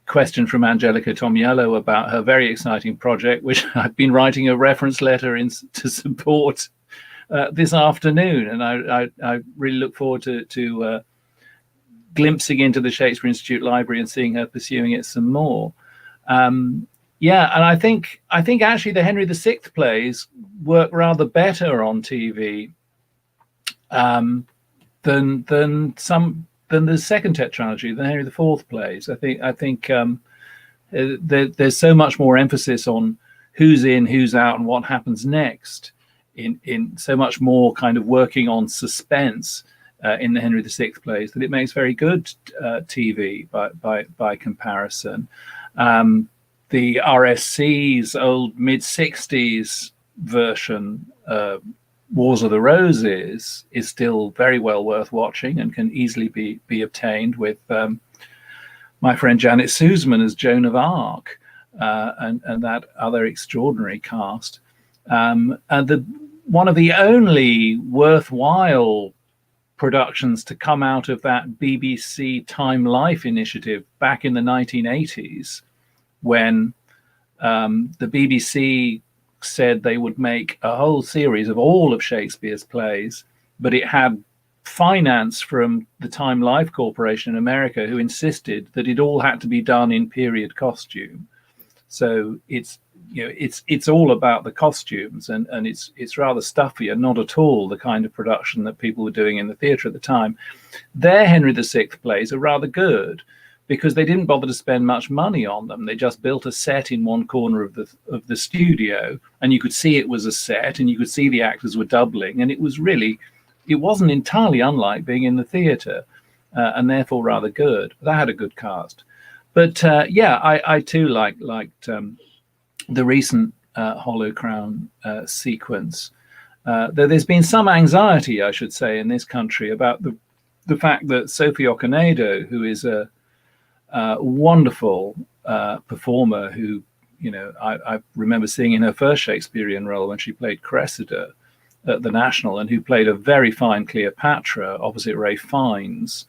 question from Angelica Tomiello about her very exciting project, which I've been writing a reference letter to support this afternoon. And I really look forward to glimpsing into the Shakespeare Institute library and seeing her pursuing it some more. Yeah, and I think actually the Henry VI plays work rather better on TV than the second tetralogy, the Henry IV plays. I think there's so much more emphasis on who's in, who's out, and what happens next. In so much more kind of working on suspense in the Henry VI plays that it makes very good TV by comparison. The RSC's old mid-60s version, Wars of the Roses, is still very well worth watching and can easily be obtained with my friend Janet Suzman as Joan of Arc and that other extraordinary cast. And one of the only worthwhile productions to come out of that BBC Time Life initiative back in the 1980s, when the BBC said they would make a whole series of all of Shakespeare's plays, but it had finance from the Time Life Corporation in America, who insisted that it all had to be done in period costume. So it's all about the costumes, and it's rather stuffy and not at all the kind of production that people were doing in the theatre at the time. Their Henry VI plays are rather good, because they didn't bother to spend much money on them. They just built a set in one corner of the studio, and you could see it was a set, and you could see the actors were doubling, and it wasn't entirely unlike being in the theatre, and therefore rather good. That had a good cast. But yeah, I too liked the recent Hollow Crown sequence. Though there's been some anxiety, I should say, in this country about the fact that Sophie Okonedo, who is a wonderful performer who, you know, I remember seeing in her first Shakespearean role when she played Cressida at the National, and who played a very fine Cleopatra opposite Ralph Fiennes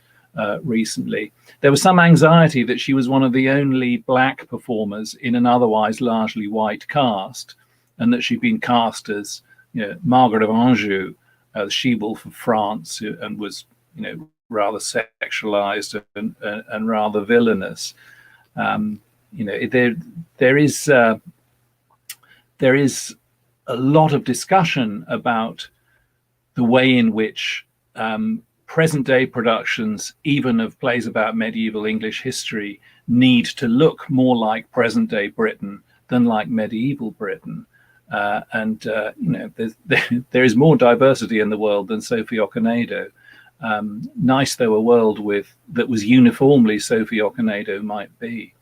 recently. There was some anxiety that she was one of the only black performers in an otherwise largely white cast, and that she'd been cast as, you know, Margaret of Anjou, the she-wolf of France, and was, you know, rather sexualized and rather villainous. You know, there is a lot of discussion about the way in which present day productions, even of plays about medieval English history, need to look more like present day Britain than like medieval Britain. You know, there is more diversity in the world than Sophie Okonedo. Nice though a world that was uniformly Sophie Okonedo might be.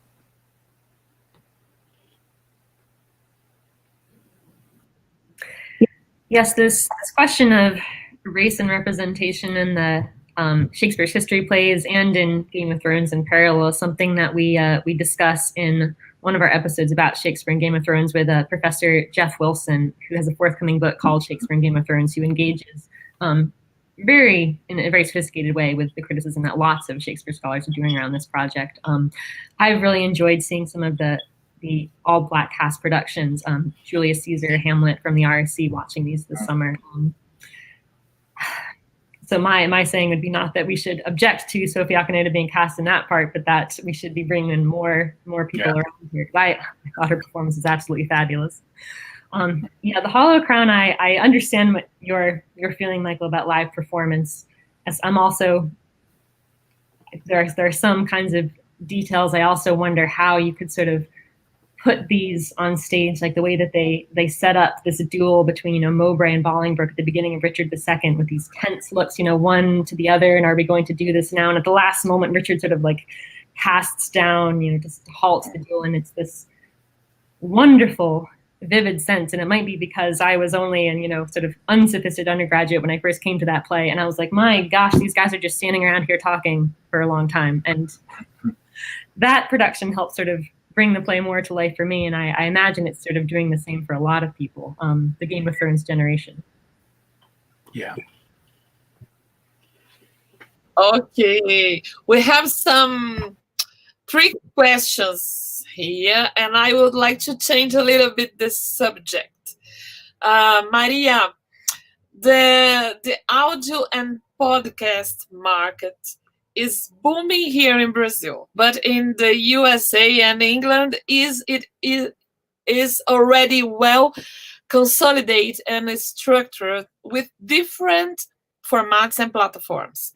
Yes, this question of race and representation in the Shakespeare's history plays and in Game of Thrones in parallel is something that we discuss in one of our episodes about Shakespeare and Game of Thrones with Professor Jeff Wilson, who has a forthcoming book called Shakespeare and Game of Thrones, who engages very in a very sophisticated way with the criticism that lots of Shakespeare scholars are doing around this project. I've really enjoyed seeing some of the all Black cast productions, Julius Caesar, Hamlet from the RSC, watching these this summer. So my saying would be not that we should object to Sophie Okonedo being cast in that part, but that we should be bringing in more people around here. I thought her performance was absolutely fabulous. Yeah, the Hollow Crown, I understand what you're feeling, Michael, about live performance. As I'm also, there are some kinds of details. I also wonder how you could sort of put these on stage, like the way that they set up this duel between, you know, Mowbray and Bolingbroke at the beginning of Richard II with these tense looks, you know, one to the other, and are we going to do this now? And at the last moment, Richard sort of like casts down, you know, just halts the duel, and it's this wonderful, vivid sense. And it might be because I was only an, you know, sort of unsophisticated undergraduate when I first came to that play, and I was like, my gosh, these guys are just standing around here talking for a long time. And that production helped sort of bring the play more to life for me, and I imagine it's sort of doing the same for a lot of people, the Game of Thrones generation. Yeah. Okay, we have some trick questions here, and I would like to change a little bit the subject. Maria, the audio and podcast market is booming here in Brazil, but in the USA and England, it is already well consolidated and structured with different formats and platforms.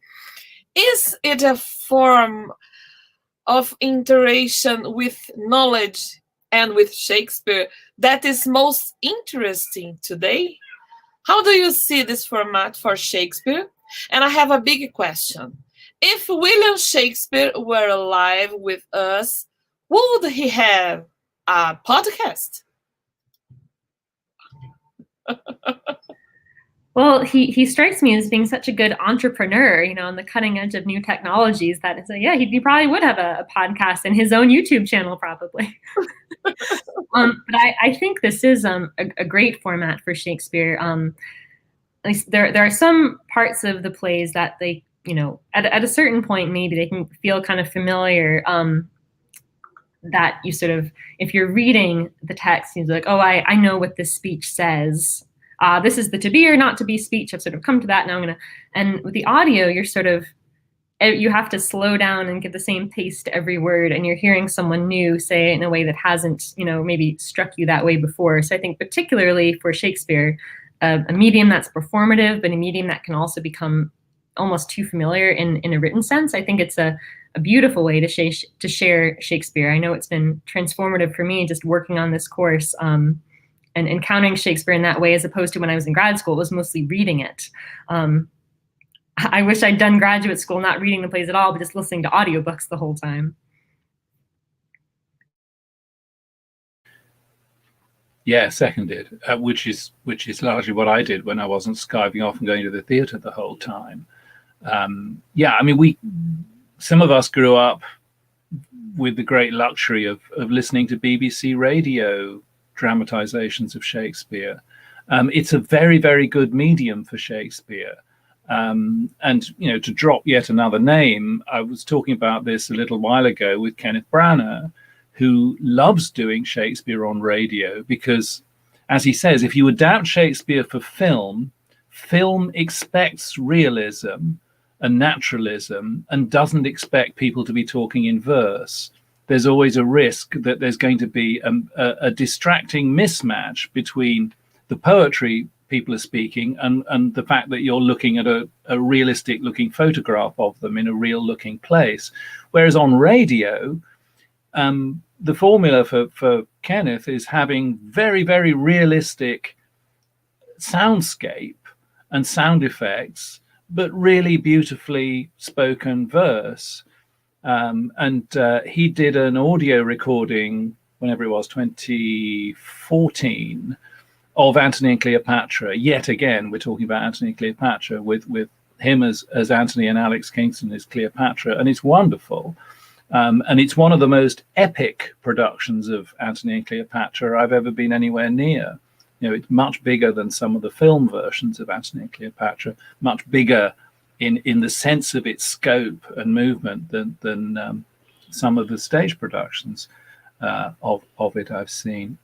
Is it a form of interaction with knowledge and with Shakespeare that is most interesting today? How do you see this format for Shakespeare? And I have a big question. If William Shakespeare were alive with us, would he have a podcast? Well, he strikes me as being such a good entrepreneur, you know, on the cutting edge of new technologies, that it's like, yeah, he probably would have a podcast and his own YouTube channel, probably. But I think this is a great format for Shakespeare. At least there are some parts of the plays that they, you know, at a certain point, maybe they can feel kind of familiar, that you sort of, if you're reading the text, you're like, oh, I know what this speech says. This is the to be or not to be speech. I've sort of come to that. Now and with the audio, you're sort of, you have to slow down and give the same pace to every word, and you're hearing someone new say it in a way that hasn't, you know, maybe struck you that way before. So I think particularly for Shakespeare, a medium that's performative, but a medium that can also become almost too familiar in a written sense. I think it's a beautiful way to share Shakespeare. I know it's been transformative for me just working on this course, and encountering Shakespeare in that way, as opposed to when I was in grad school, it was mostly reading it. I wish I'd done graduate school not reading the plays at all, but just listening to audiobooks the whole time. Yeah, seconded, which is largely what I did when I wasn't skiving off and going to the theatre the whole time. Yeah, I mean, some of us grew up with the great luxury of listening to BBC radio dramatizations of Shakespeare. It's a very, very good medium for Shakespeare. And, you know, to drop yet another name, I was talking about this a little while ago with Kenneth Branagh, who loves doing Shakespeare on radio because, as he says, if you adapt Shakespeare for film, film expects realism and naturalism and doesn't expect people to be talking in verse. There's always a risk that there's going to be a distracting mismatch between the poetry people are speaking and the fact that you're looking at a realistic looking photograph of them in a real looking place. Whereas on radio, the formula for Kenneth is having very, very realistic soundscape and sound effects, but really beautifully spoken verse. And he did an audio recording, whenever it was, 2014, of Antony and Cleopatra. Yet again, we're talking about Antony and Cleopatra with him as Antony and Alex Kingston as Cleopatra, and it's wonderful. And it's one of the most epic productions of Antony and Cleopatra I've ever been anywhere near. You know, it's much bigger than some of the film versions of Antony and Cleopatra, much bigger in the sense of its scope and movement than some of the stage productions of it I've seen.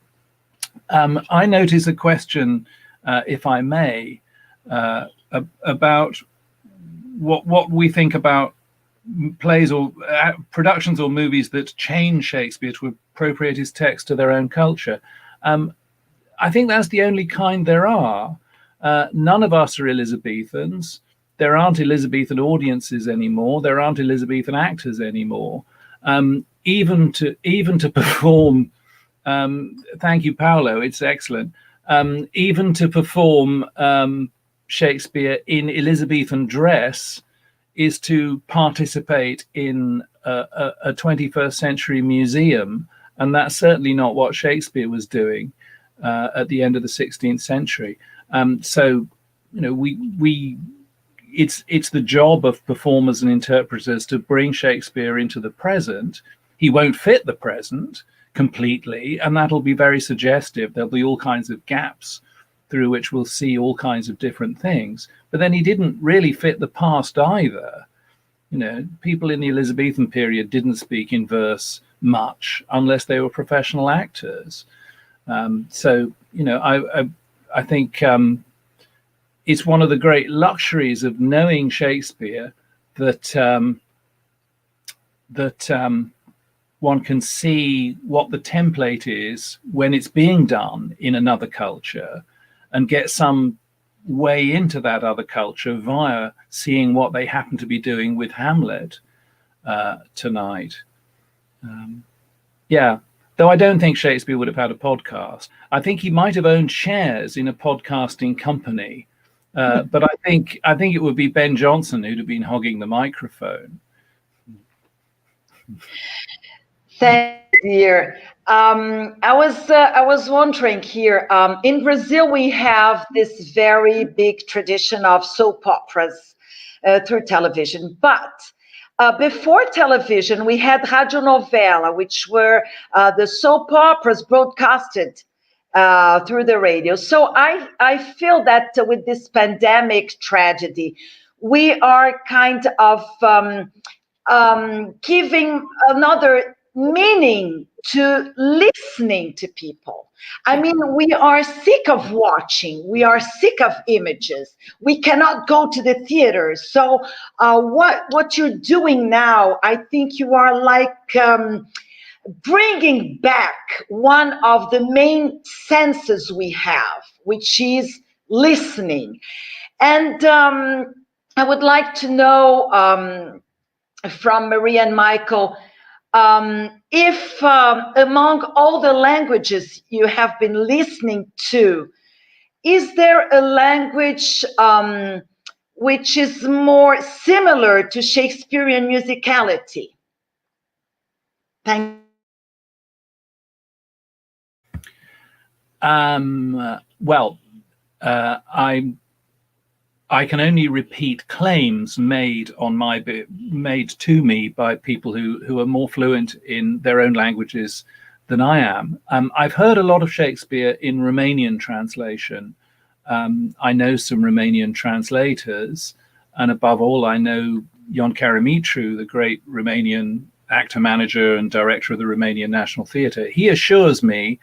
I notice a question, if I may, about what we think about plays or productions or movies that change Shakespeare to appropriate his text to their own culture. I think that's the only kind there are. None of us are Elizabethans. There aren't Elizabethan audiences anymore. There aren't Elizabethan actors anymore. Even to perform, thank you, Paolo, it's excellent. Even to perform Shakespeare in Elizabethan dress is to participate in a 21st century museum, and that's certainly not what Shakespeare was doing at the end of the 16th century. So, you know, it's the job of performers and interpreters to bring Shakespeare into the present. He won't fit the present completely, and that'll be very suggestive. There'll be all kinds of gaps through which we'll see all kinds of different things. But then he didn't really fit the past either. You know, people in the Elizabethan period didn't speak in verse much unless they were professional actors. So, you know, I think it's one of the great luxuries of knowing Shakespeare that one can see what the template is when it's being done in another culture, and get some way into that other culture via seeing what they happen to be doing with Hamlet tonight. Yeah, though I don't think Shakespeare would have had a podcast. I think he might have owned shares in a podcasting company, but I think it would be Ben Jonson who'd have been hogging the microphone. Thank you, dear. I was wondering here, in Brazil, we have this very big tradition of soap operas through television. But before television, we had radionovela, which were the soap operas broadcasted through the radio. So I feel that with this pandemic tragedy, we are kind of giving another meaning to listening to people. I mean, we are sick of watching. We are sick of images. We cannot go to the theater. So what you're doing now, I think you are like bringing back one of the main senses we have, which is listening. And I would like to know from Maria and Michael, if among all the languages you have been listening to, is there a language which is more similar to Shakespearean musicality? Thank you. Well, I can only repeat claims made to me by people who are more fluent in their own languages than I am. I've heard a lot of Shakespeare in Romanian translation. I know some Romanian translators, and above all, I know Ion Karamitru, the great Romanian actor, manager, and director of the Romanian National Theatre. He assures me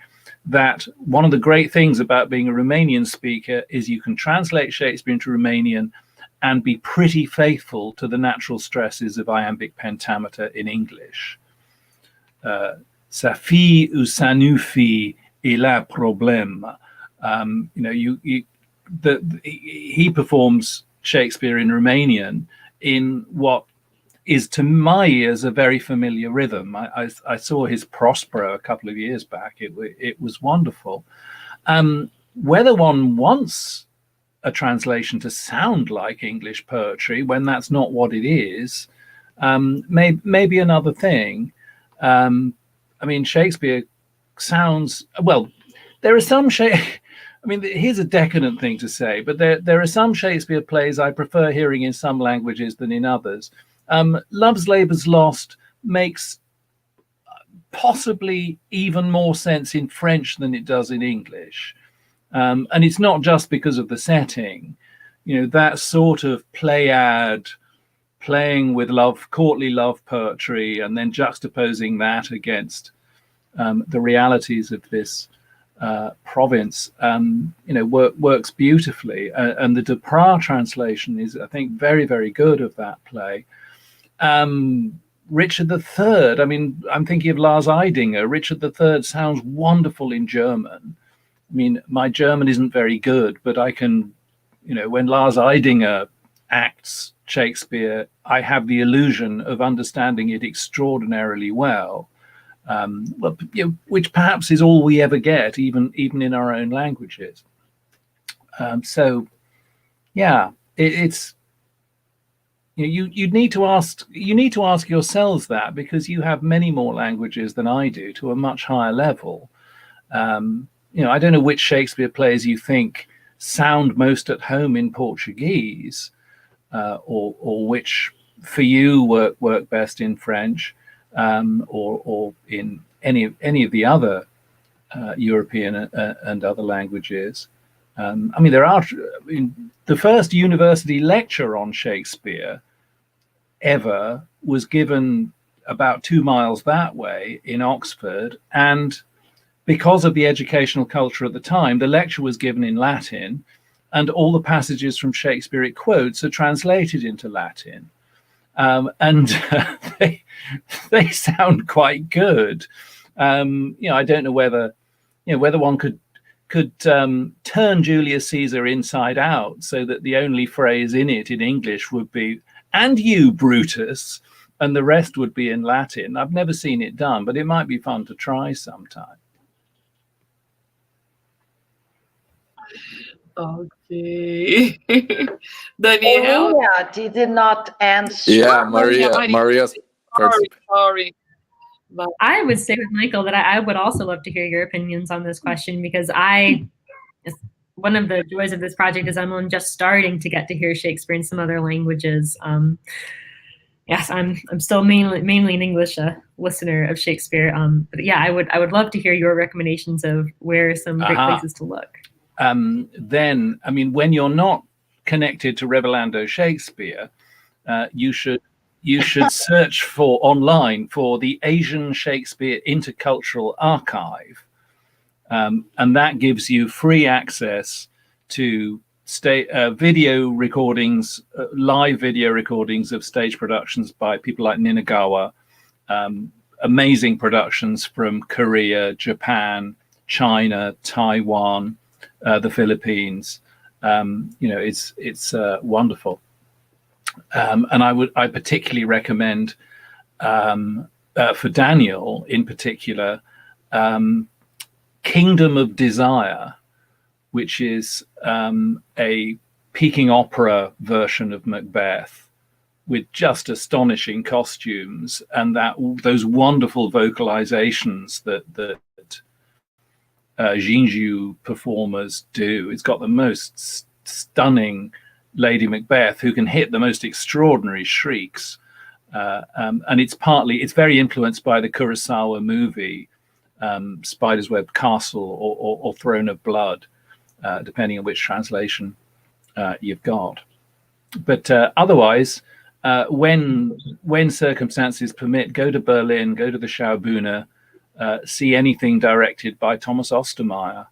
that one of the great things about being a Romanian speaker is you can translate Shakespeare into Romanian and be pretty faithful to the natural stresses of iambic pentameter in English. Sa fi ou sa nu fi, il a problème. You know, he performs Shakespeare in Romanian in what is, to my ears, a very familiar rhythm. I saw his Prospero a couple of years back. It was wonderful. Whether one wants a translation to sound like English poetry when that's not what it is, may be another thing. I mean, Shakespeare sounds, well, there are some I mean, here's a decadent thing to say, but there are some Shakespeare plays I prefer hearing in some languages than in others. Love's Labour's Lost makes possibly even more sense in French than it does in English. And it's not just because of the setting. You know, that sort of playad, playing with love, courtly love poetry, and then juxtaposing that against the realities of this province, you know, works beautifully. And the Duprat translation is, I think, very, very good of that play. Richard III, I mean, I'm thinking of Lars Eidinger. Richard III sounds wonderful in German. I mean, my German isn't very good, but I can, you know, when Lars Eidinger acts Shakespeare, I have the illusion of understanding it extraordinarily well. Well, you know, which perhaps is all we ever get, even in our own languages. So, yeah, it's you need to ask yourselves that, because you have many more languages than I do to a much higher level. You know, I don't know which Shakespeare plays you think sound most at home in Portuguese, or which for you work best in French. Or in any of the other European and other languages. I mean, the first university lecture on Shakespeare ever was given about 2 miles that way in Oxford, and because of the educational culture at the time, the lecture was given in Latin, and all the passages from Shakespeare it quotes are translated into Latin. And they sound quite good. You know, I don't know whether one could turn Julius Caesar inside out so that the only phrase in it in English would be "and you, Brutus," and the rest would be in Latin. I've never seen it done, but it might be fun to try sometime. Okay. Daniel? Yeah, did not answer. Yeah, Maria's sorry. But I would say with Michael that I would also love to hear your opinions on this question, because one of the joys of this project is I'm just starting to get to hear Shakespeare in some other languages. Yes, I'm still mainly an English listener of Shakespeare. But yeah, I would love to hear your recommendations of where are some great places to look. Then, I mean, when you're not connected to Revelando Shakespeare, you should search for online for the Asian Shakespeare Intercultural Archive, and that gives you free access to video recordings, live video recordings of stage productions by people like Ninagawa, amazing productions from Korea, Japan, China, Taiwan, the Philippines. You know, it's wonderful. And I particularly recommend for Daniel in particular, Kingdom of Desire, which is a Peking opera version of Macbeth with just astonishing costumes and those wonderful vocalizations that Jinju performers do. It's got the most stunning Lady Macbeth who can hit the most extraordinary shrieks. And it's very influenced by the Kurosawa movie, Spider's Web Castle or Throne of Blood, depending on which translation you've got. But otherwise, when circumstances permit, go to Berlin, go to the Schaubühne, see anything directed by Thomas Ostermeyer,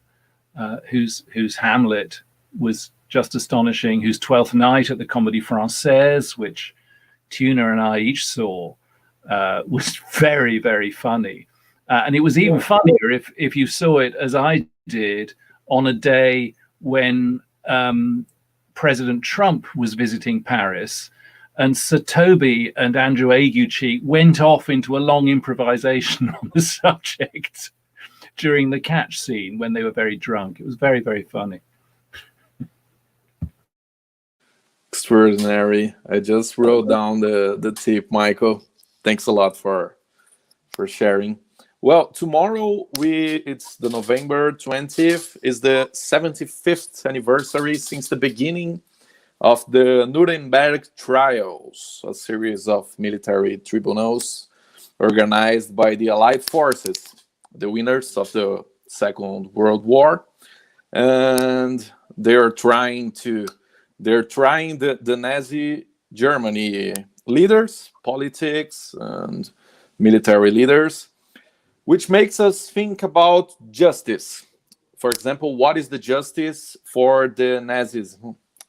whose Hamlet was just astonishing, whose Twelfth Night at the Comédie Française, which Tuna and I each saw, was very, very funny. And it was even funnier if you saw it, as I did, on a day when President Trump was visiting Paris, and Sir Toby and Andrew Aguchi went off into a long improvisation on the subject during the catch scene when they were very drunk. It was very, very funny. Extraordinary. I just wrote down the tip, Michael. Thanks a lot for sharing. Well, tomorrow it's the November 20th, is the 75th anniversary since the beginning of the Nuremberg trials, a series of military tribunals organized by the Allied forces, the winners of the Second World War. and they're trying the Nazi Germany leaders, politics and military leaders, which makes us think about justice. For example, what is the justice for the Nazis?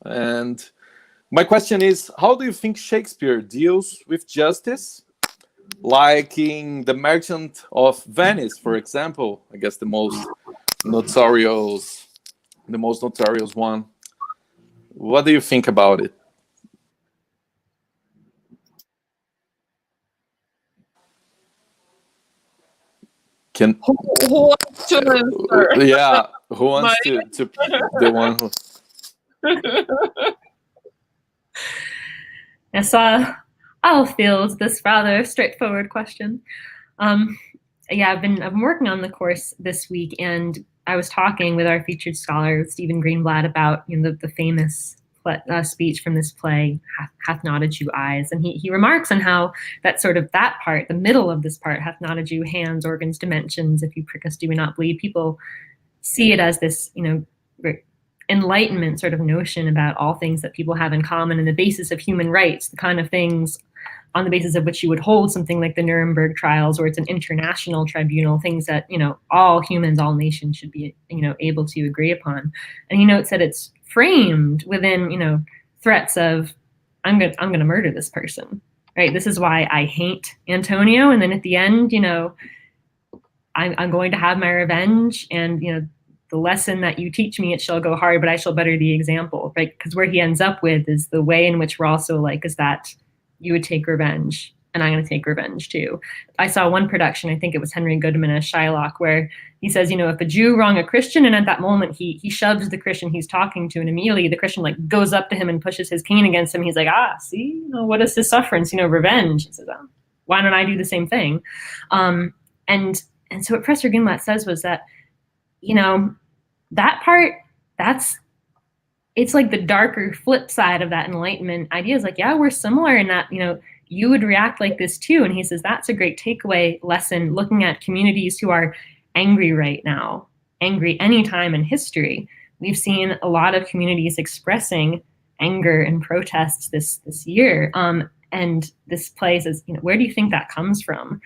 And my question is, how do you think Shakespeare deals with justice? Like in The Merchant of Venice, for example, I guess the most notorious one. What do you think about it? Who wants to answer? Yeah, who wants to the one who... Yes, I'll field this rather straightforward question. Yeah, I've been working on the course this week, and I was talking with our featured scholar, Stephen Greenblatt, about the famous speech from this play, Hath Not a Jew Eyes, and he remarks on how that part, the middle of this part, hath not a Jew hands, organs, dimensions, if you prick us do we not bleed. People see it as this Enlightenment sort of notion about all things that people have in common and the basis of human rights, the kind of things on the basis of which you would hold something like the Nuremberg trials, or it's an international tribunal, things that all humans, all nations should be able to agree upon. And he notes that it's framed within threats of I'm gonna murder this person, right? This is why I hate Antonio, and then at the end I'm going to have my revenge, and the lesson that you teach me, it shall go hard, but I shall better the example, right? Because where he ends up with is the way in which we're also like, is that you would take revenge, and I'm going to take revenge too. I saw one production, I think it was Henry Goodman as Shylock, where he says, if a Jew wrong a Christian, and at that moment he shoves the Christian he's talking to, and immediately the Christian goes up to him and pushes his cane against him. He's like, see, what is this sufferance? Revenge. He says, why don't I do the same thing? And so what Professor Greenblatt says was that, that part, it's like the darker flip side of that Enlightenment idea is like, yeah, we're similar in that, you would react like this too. And he says, that's a great takeaway lesson, looking at communities who are angry right now, angry any time in history. We've seen a lot of communities expressing anger and protests this year. And this play says, where do you think that comes from?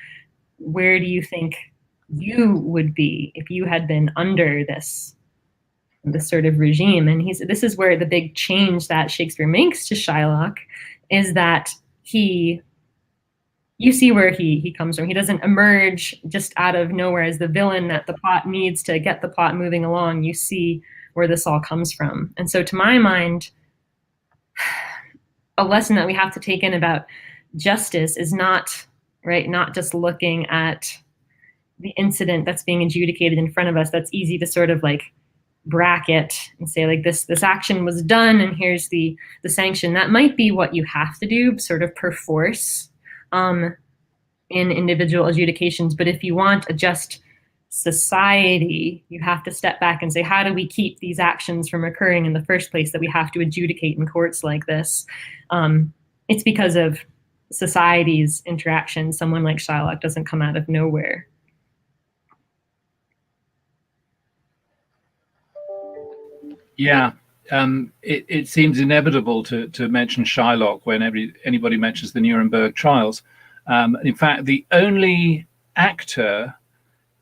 Where do you think you would be if you had been under this sort of regime? And this is where the big change that Shakespeare makes to Shylock is that you see where he comes from. He doesn't emerge just out of nowhere as the villain that the plot needs to get the plot moving along. You see where this all comes from. And so to my mind, a lesson that we have to take in about justice is not just looking at the incident that's being adjudicated in front of us. That's easy to sort of bracket and say this action was done and here's the sanction. That might be what you have to do sort of perforce in individual adjudications. But if you want a just society, you have to step back and say, how do we keep these actions from occurring in the first place that we have to adjudicate in courts like this? It's because of society's interaction. Someone like Shylock doesn't come out of nowhere. Yeah, it seems inevitable to mention Shylock when anybody mentions the Nuremberg trials. In fact, the only actor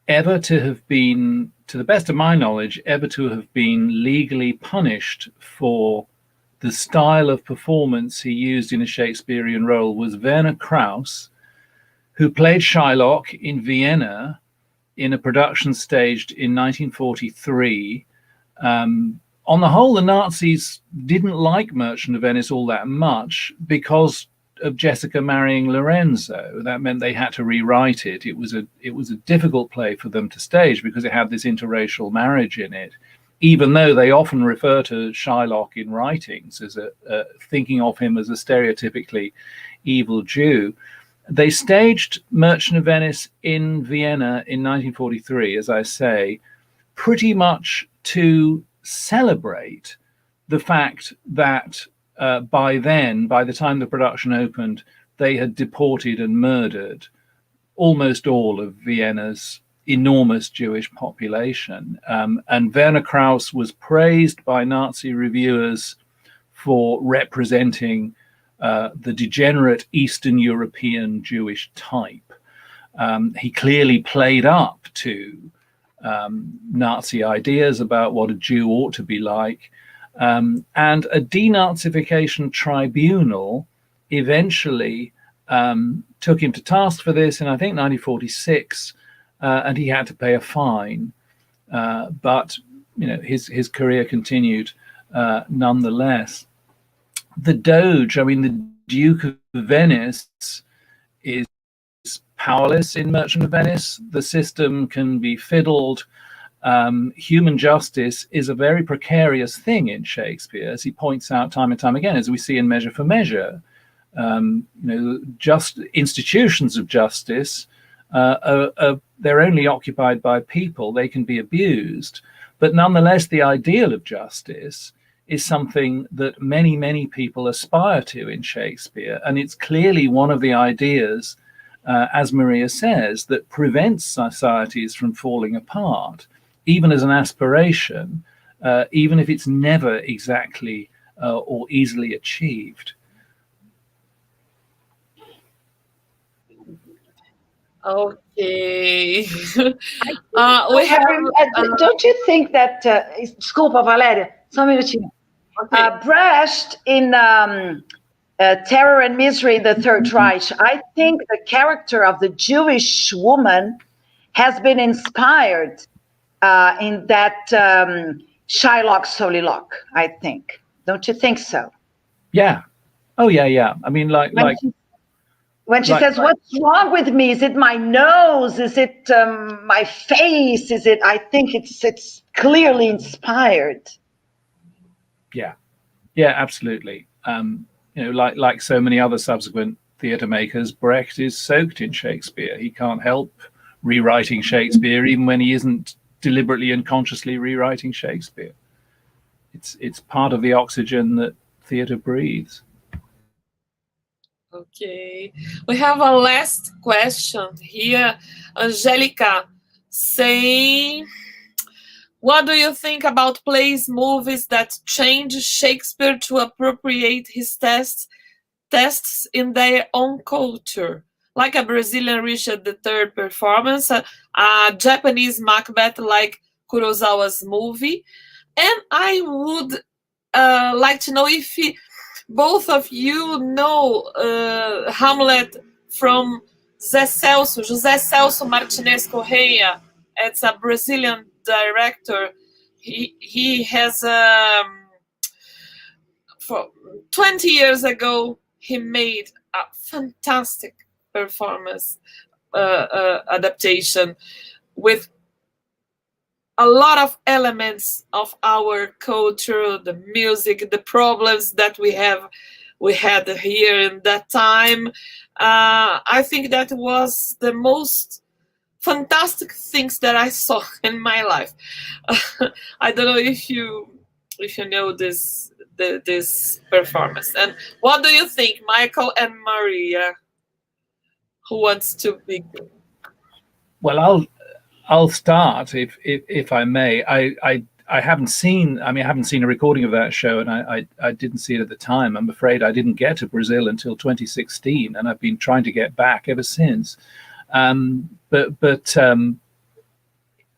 ever to have been, to the best of my knowledge, ever to have been legally punished for the style of performance he used in a Shakespearean role was Werner Krauss, who played Shylock in Vienna in a production staged in 1943. On the whole, the Nazis didn't like Merchant of Venice all that much because of Jessica marrying Lorenzo. That meant they had to rewrite it. It was a difficult play for them to stage because it had this interracial marriage in it, even though they often refer to Shylock in writings as thinking of him as a stereotypically evil Jew. They staged Merchant of Venice in Vienna in 1943, as I say, pretty much to celebrate the fact that by the time the production opened, they had deported and murdered almost all of Vienna's enormous Jewish population. And Werner Krauss was praised by Nazi reviewers for representing the degenerate Eastern European Jewish type. He clearly played up to Nazi ideas about what a Jew ought to be like. And a denazification tribunal eventually took him to task for this in, I think, 1946, and he had to pay a fine. But his career continued nonetheless. The Doge, I mean, the Duke of Venice is powerless in Merchant of Venice. The system can be fiddled. Human justice is a very precarious thing in Shakespeare, as he points out time and time again, as we see in Measure for Measure. Just institutions of justice, they're only occupied by people. They can be abused. But nonetheless, the ideal of justice is something that many, many people aspire to in Shakespeare. And it's clearly one of the ideas, as Maria says, that prevents societies from falling apart, even as an aspiration, even if it's never exactly or easily achieved. Okay. Don't you think that, desculpa, Valéria, só um minutinho. Okay. Brecht in Terror and Misery in the Third Reich, I think the character of the Jewish woman has been inspired in that Shylock Solilock, I think. Don't you think so? Yeah. Oh, yeah. I mean, when she says, what's wrong with me? Is it my nose? Is it my face? Is it? I think it's clearly inspired. Yeah, absolutely. Like so many other subsequent theatre makers, Brecht is soaked in Shakespeare. He can't help rewriting Shakespeare, even when he isn't deliberately and consciously rewriting Shakespeare. It's part of the oxygen that theatre breathes. Okay, we have a last question here. Angelica saying, what do you think about plays, movies that change Shakespeare to appropriate his texts in their own culture? Like a Brazilian Richard III performance, a Japanese Macbeth like Kurosawa's movie. And I would like to know if both of you know Hamlet from José Celso Martinez Correia. It's a Brazilian director. He has for 20 years ago he made a fantastic performance adaptation with a lot of elements of our culture, the music, the problems that we had here in that time. I think that was the most fantastic things that I saw in my life. I don't know if you know this performance. And what do you think, Michael and Maria? Who wants to begin? Well, I'll start if I may. I haven't seen a recording of that show, and I didn't see it at the time. I'm afraid I didn't get to Brazil until 2016, and I've been trying to get back ever since. But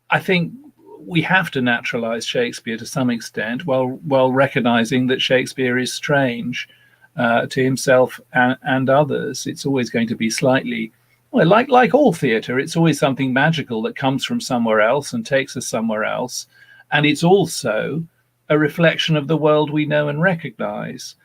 I think we have to naturalize Shakespeare to some extent, while recognizing that Shakespeare is strange to himself and others. It's always going to be slightly, well, like all theatre, it's always something magical that comes from somewhere else and takes us somewhere else. And it's also a reflection of the world we know and recognize.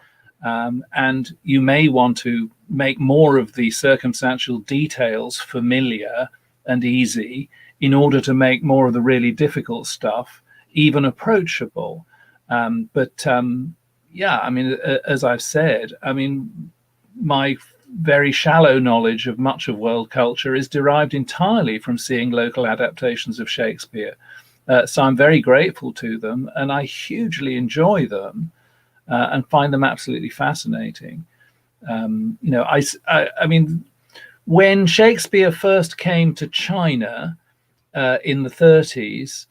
And you may want to make more of the circumstantial details familiar and easy in order to make more of the really difficult stuff even approachable. Yeah, I mean, as I've said, I mean, my very shallow knowledge of much of world culture is derived entirely from seeing local adaptations of Shakespeare. So I'm very grateful to them, and I hugely enjoy them and find them absolutely fascinating. You know, I mean, when Shakespeare first came to China, in the 30s,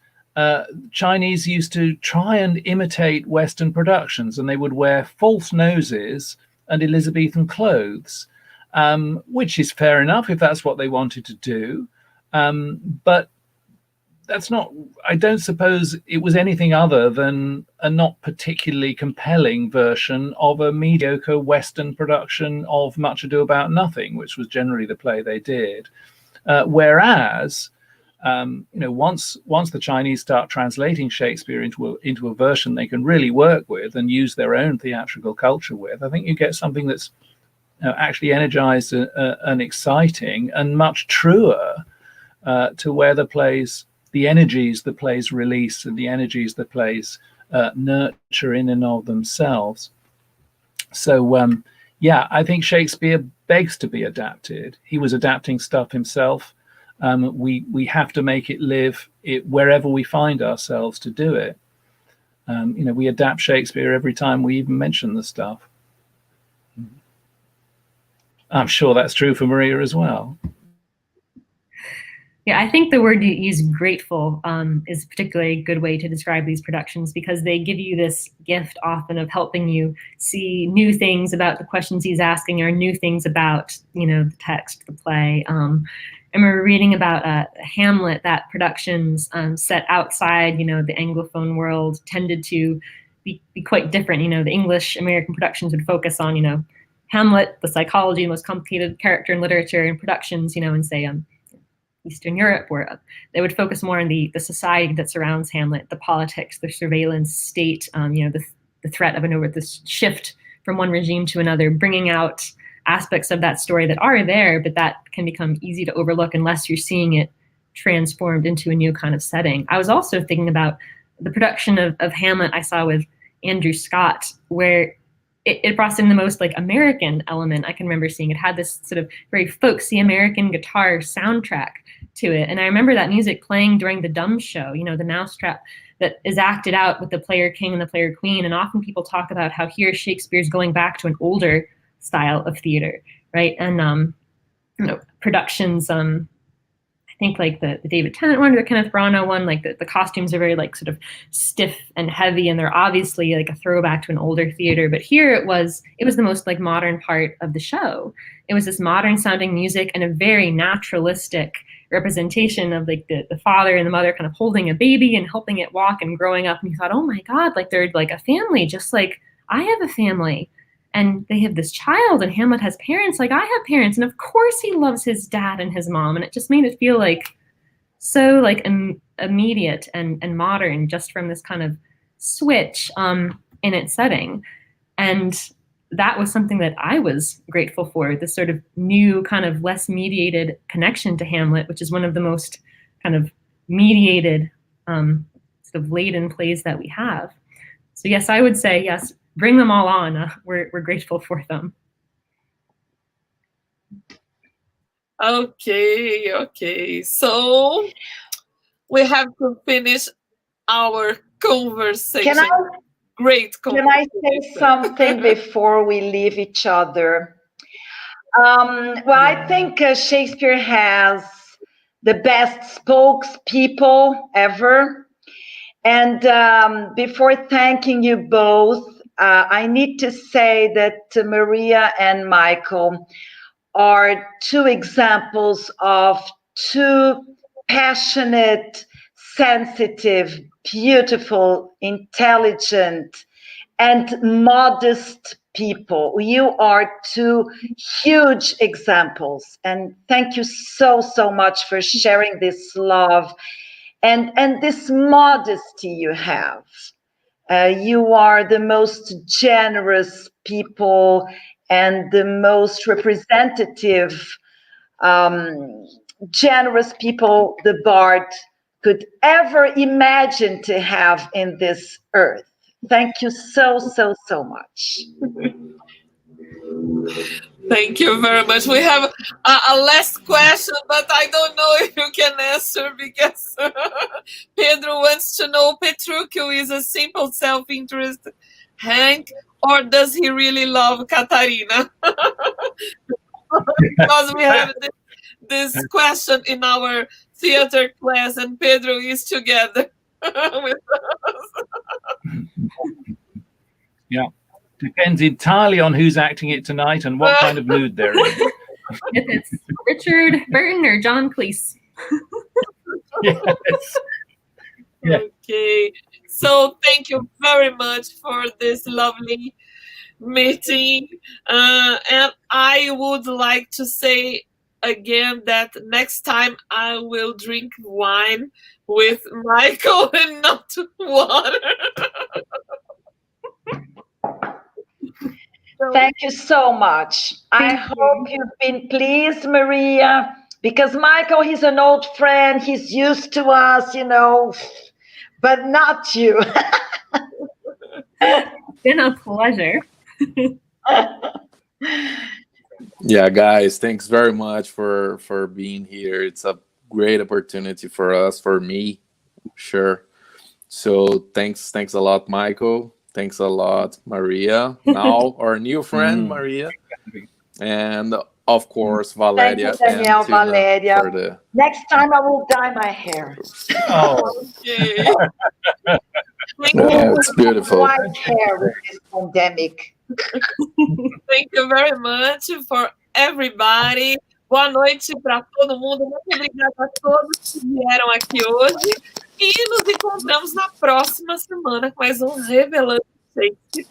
Chinese used to try and imitate Western productions, and they would wear false noses and Elizabethan clothes, which is fair enough if that's what they wanted to do. But that's not, I don't suppose it was anything other than a not particularly compelling version of a mediocre Western production of Much Ado About Nothing, which was generally the play they did. Whereas, once the Chinese start translating Shakespeare into a version they can really work with and use their own theatrical culture with, I think you get something that's actually energized and exciting and much truer to where the energies the plays release and the energies the plays nurture in and of themselves. So, yeah, I think Shakespeare begs to be adapted. He was adapting stuff himself. We have to make it live wherever we find ourselves to do it. We adapt Shakespeare every time we even mention the stuff. I'm sure that's true for Maria as well. Yeah, I think the word you use, grateful, is a particularly good way to describe these productions, because they give you this gift often of helping you see new things about the questions he's asking, or new things about, the text, the play. I remember reading about Hamlet, that productions set outside, the Anglophone world tended to be quite different. The English-American productions would focus on, Hamlet, the psychology, the most complicated character in literature, and productions, in say, Eastern Europe, where they would focus more on the society that surrounds Hamlet, the politics, the surveillance state, the threat of this shift from one regime to another, bringing out aspects of that story that are there, but that can become easy to overlook unless you're seeing it transformed into a new kind of setting. I was also thinking about the production of Hamlet I saw with Andrew Scott, where it brought in the most American element I can remember seeing. It had this sort of very folksy American guitar soundtrack to it. And I remember that music playing during the dumb show, the mousetrap that is acted out with the player king and the player queen. And often people talk about how here Shakespeare's going back to an older style of theater, right? And, productions, I think the David Tennant one or the Kenneth Branagh one, the costumes are very sort of stiff and heavy, and they're obviously a throwback to an older theater. But here it was the most modern part of the show. It was this modern sounding music and a very naturalistic representation of the father and the mother kind of holding a baby and helping it walk and growing up. And you thought, oh my God, they're a family, just like I have a family. And they have this child, and Hamlet has parents like I have parents. And of course he loves his dad and his mom. And it just made it feel so immediate and modern, just from this kind of switch in its setting. And that was something that I was grateful for, this sort of new kind of less mediated connection to Hamlet, which is one of the most kind of mediated sort of laden plays that we have. So yes, I would say yes, bring them all on. We're grateful for them. Okay. So we have to finish our conversation. Great conversation. Can I say something before we leave each other? Well, I think Shakespeare has the best spokespeople ever. And before thanking you both, I need to say that Maria and Michael are two examples of two passionate, sensitive, beautiful, intelligent, and modest people. You are two huge examples. And thank you so much for sharing this love and this modesty you have. You are the most generous people and the most representative, generous people the Bard could ever imagine to have in this earth. Thank you so much. Thank you very much. We have a last question, but I don't know if you can answer, because Pedro wants to know, Petruchio is a simple self-interest Hank, or does he really love Katarina? Because we have this question in our theater class, and Pedro is together with us. Yeah, depends entirely on who's acting it tonight and what kind of mood they're in. If it's Richard Burton or John Cleese. Yes. Yeah. Okay, so thank you very much for this lovely meeting, and I would like to say again that next time I will drink wine with Michael and not water. Thank you so much. I hope you've been pleased, Maria, because Michael, he's an old friend. He's used to us, you know, but not you. It's been a pleasure. Yeah, guys, thanks very much for being here. It's a great opportunity for us, for me, sure. So thanks a lot, Michael. Thanks a lot, Maria. Now our new friend, Maria, and of course Valeria. Thank you, Danielle, and Tuna Valeria. for the... Next time I will dye my hair. Oh, Okay. Yeah, it's beautiful. White hair with this pandemic. Thank you very much for everybody. Boa noite para todo mundo. Muito obrigada a todos que vieram aqui hoje. E nos encontramos na próxima semana com mais um Revelando Shakespeare.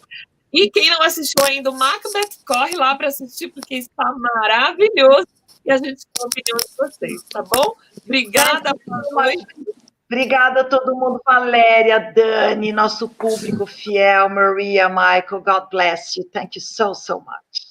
E quem não assistiu ainda o Macbeth, corre lá para assistir, porque está maravilhoso. E a gente tem a opinião de vocês, tá bom? Obrigada. Boa noite. Obrigada a todo mundo, Valéria, Dani, nosso público fiel, Maria, Michael, God bless you. Thank you so, so much.